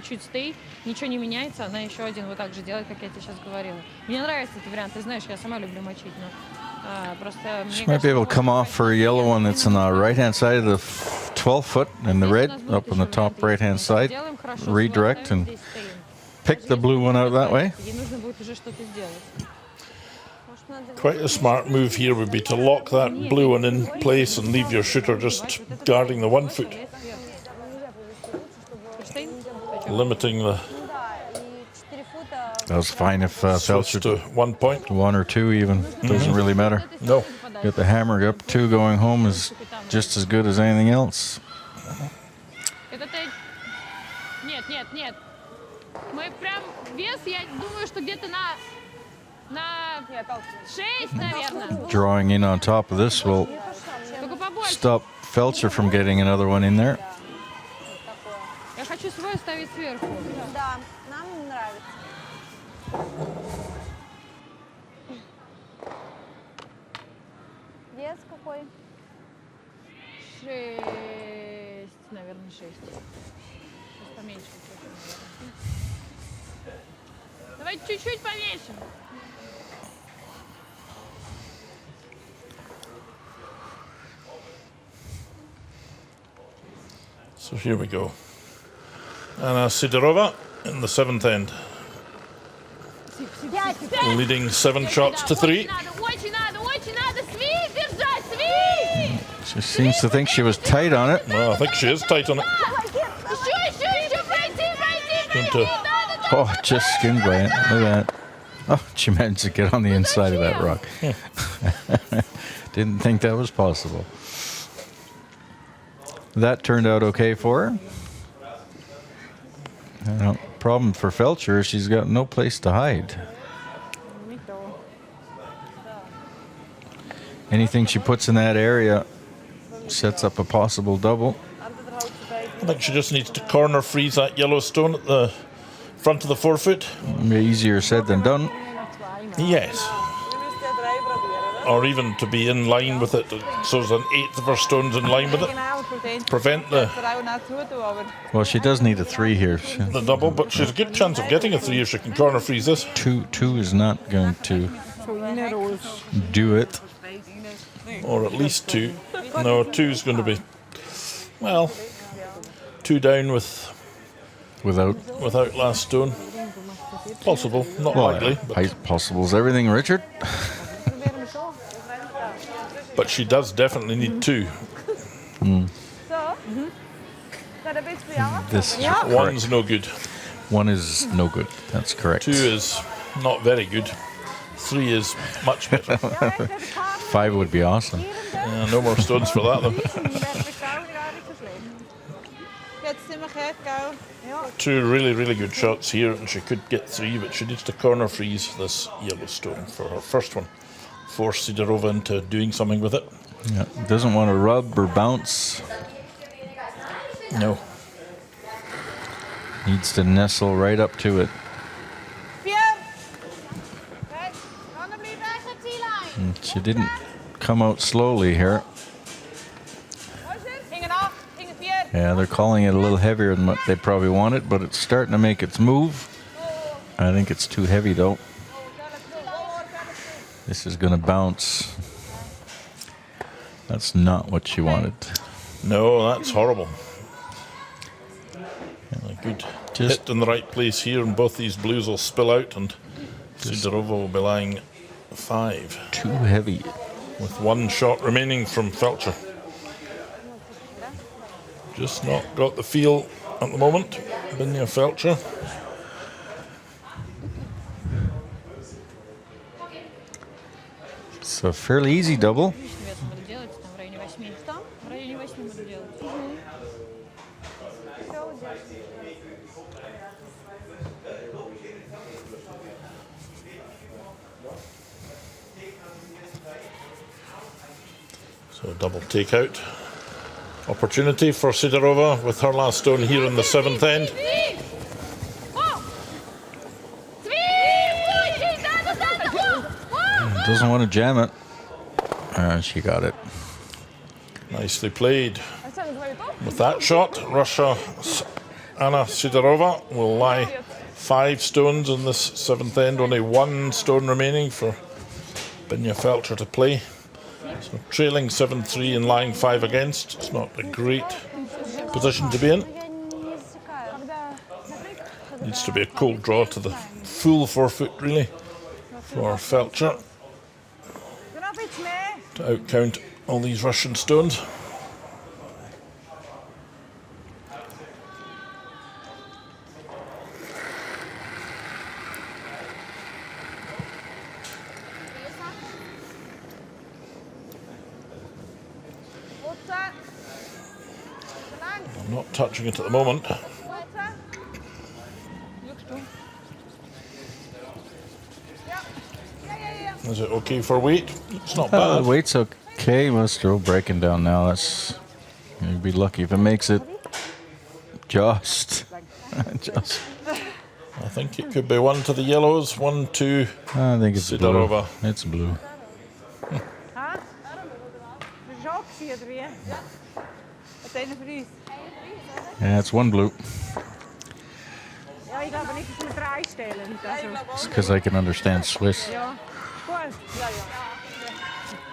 чуть стей, ничего не меняется, она еще один вот так же делает, как я тебе сейчас говорила. Мне нравится этот вариант, ты знаешь, я сама люблю мочить, но просто... She might be able to come off for a yellow one that's on the right-hand side of the 12 foot in the red up on the top right hand side. Redirect and pick the blue one out that way. Quite a smart move here would be to lock that blue one in place and leave your shooter just guarding the 1 foot. Limiting the That was fine if switch FELTSCHER to 1 point. 1 or 2 even. Doesn't really matter. No. Get the hammer up 2 going home is just as good as anything else. Это ты... Нет, нет, нет. Мы прям вес, я думаю, что где-то на 6, наверное. Drawing in on top of this will Только побольше. stop FELTSCHER from getting another one in there. Я хочу свой ставить сверху. Да, нам нравится. Вес какой? 6, наверное, 6. Сейчас поменьше. Давай чуть-чуть поменьше. So here we go. Anna SIDOROVA in the 7th end. Leading 7 shots to 3. Очень надо, Сви, держать, Сви! She seems to think she was tight on it. Well, I think she is tight on it. Еще, пройти! Oh, just skinned by it. Look at that. Oh, she managed to get on the inside of that rock. Didn't think that was possible. That turned out okay for her. Problem for FELTSCHER is she's got no place to hide. Anything she puts in that area sets up a possible double. I think she just needs to corner freeze that yellow stone at the front of the 4 foot. Easier said than done. Yes. Or even to be in line with it, so as an eighth of her stones in line with it. Prevent the Well, she does need a 3 here. the double, but she's a good chance of getting a 3 if she can corner freeze this. Two is not going to do it. Or at least 2. No, 2 is going to be, well, 2 down without last stone. Possible, not likely. Possible is everything, Richard. But she does definitely need 2. This is One's no good. 1 is no good. That's correct. 2 is not very good. 3 is much better. 5 would be awesome. No more stones for that though. Jetzt sind wir gleich, gell? 2 really, really good shots here, and she could get 3, but she needs to corner freeze this yellow stone for her first one. Force SIDOROVA into doing something with it. Yeah, doesn't want to rub or bounce. No. Needs to nestle right up to it. And she didn't come out slowly here. Yeah, they're calling it a little heavier than what they probably wanted, but it's starting to make its move. I think it's too heavy though. This is going to bounce. That's not what she wanted. No, that's horrible. A good hit in the right place here, and both these blues will spill out, and SIDOROVA will be lying 5. Too heavy. With 1 shot remaining from FELTSCHER. Just not got the feel at the moment. Binja FELTSCHER. It's a fairly easy double. So double takeout opportunity for SIDOROVA with her last stone here in the 7th end. Doesn't want to jam it. She got it. Nicely played. With that shot, Russia's Anna SIDOROVA will lie 5 stones in this 7th end. Only 1 stone remaining for Binja FELTSCHER to play. So trailing 7-3 and lying 5 against. It's not a great position to be in. Я не засекаю. Needs to be a cold draw to the full 4 foot, really, for FELTSCHER to outcount all these Russian stones. I'm not touching it at the moment. Is it okay for weight? It's not bad. The weight's okay. Well, it's still breaking down now. That's you'd be lucky if it makes it. Just. I think it could be 1 to the yellows, 1 to I think it's SIDOROVA. blue. It's blue. Žok zie je er weer. Het ene verlies. Yeah, it's 1 blue. Ja, ik ga niet eens met draai stellen. It's because I can understand Swiss. Ja, goed.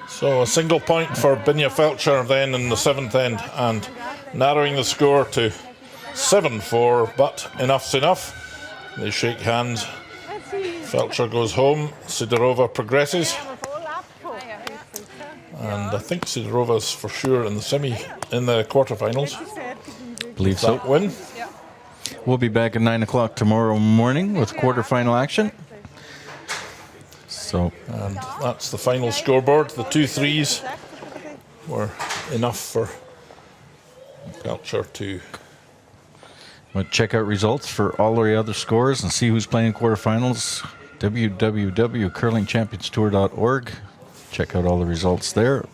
So a single point for Binja FELTSCHER then in the 7th end, and narrowing the score to 7-4, but enough's enough. They shake hands. FELTSCHER goes home. SIDOROVA progresses. And I think SIDOROVA's for sure in the quarterfinals. Believe so. That win. We'll be back at 9 o'clock tomorrow morning with quarterfinal action. So, And that's the final scoreboard. The 2 threes were enough for FELTSCHER to. we'll check out results for all the other scores and see who's playing quarterfinals. www.curlingchampionstour.org. Check out all the results there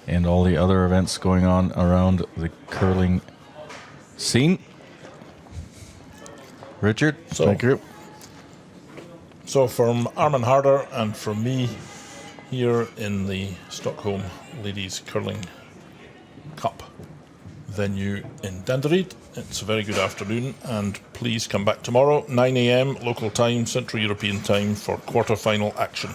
and all the other events going on around the curling scene. Richard, So- thank you. So from Armin Harder and from me here in the Stockholm Ladies Curling Cup venue in Danderyd, it's a very good afternoon, and please come back tomorrow, 9 a.m. local time, Central European time, for quarter-final action.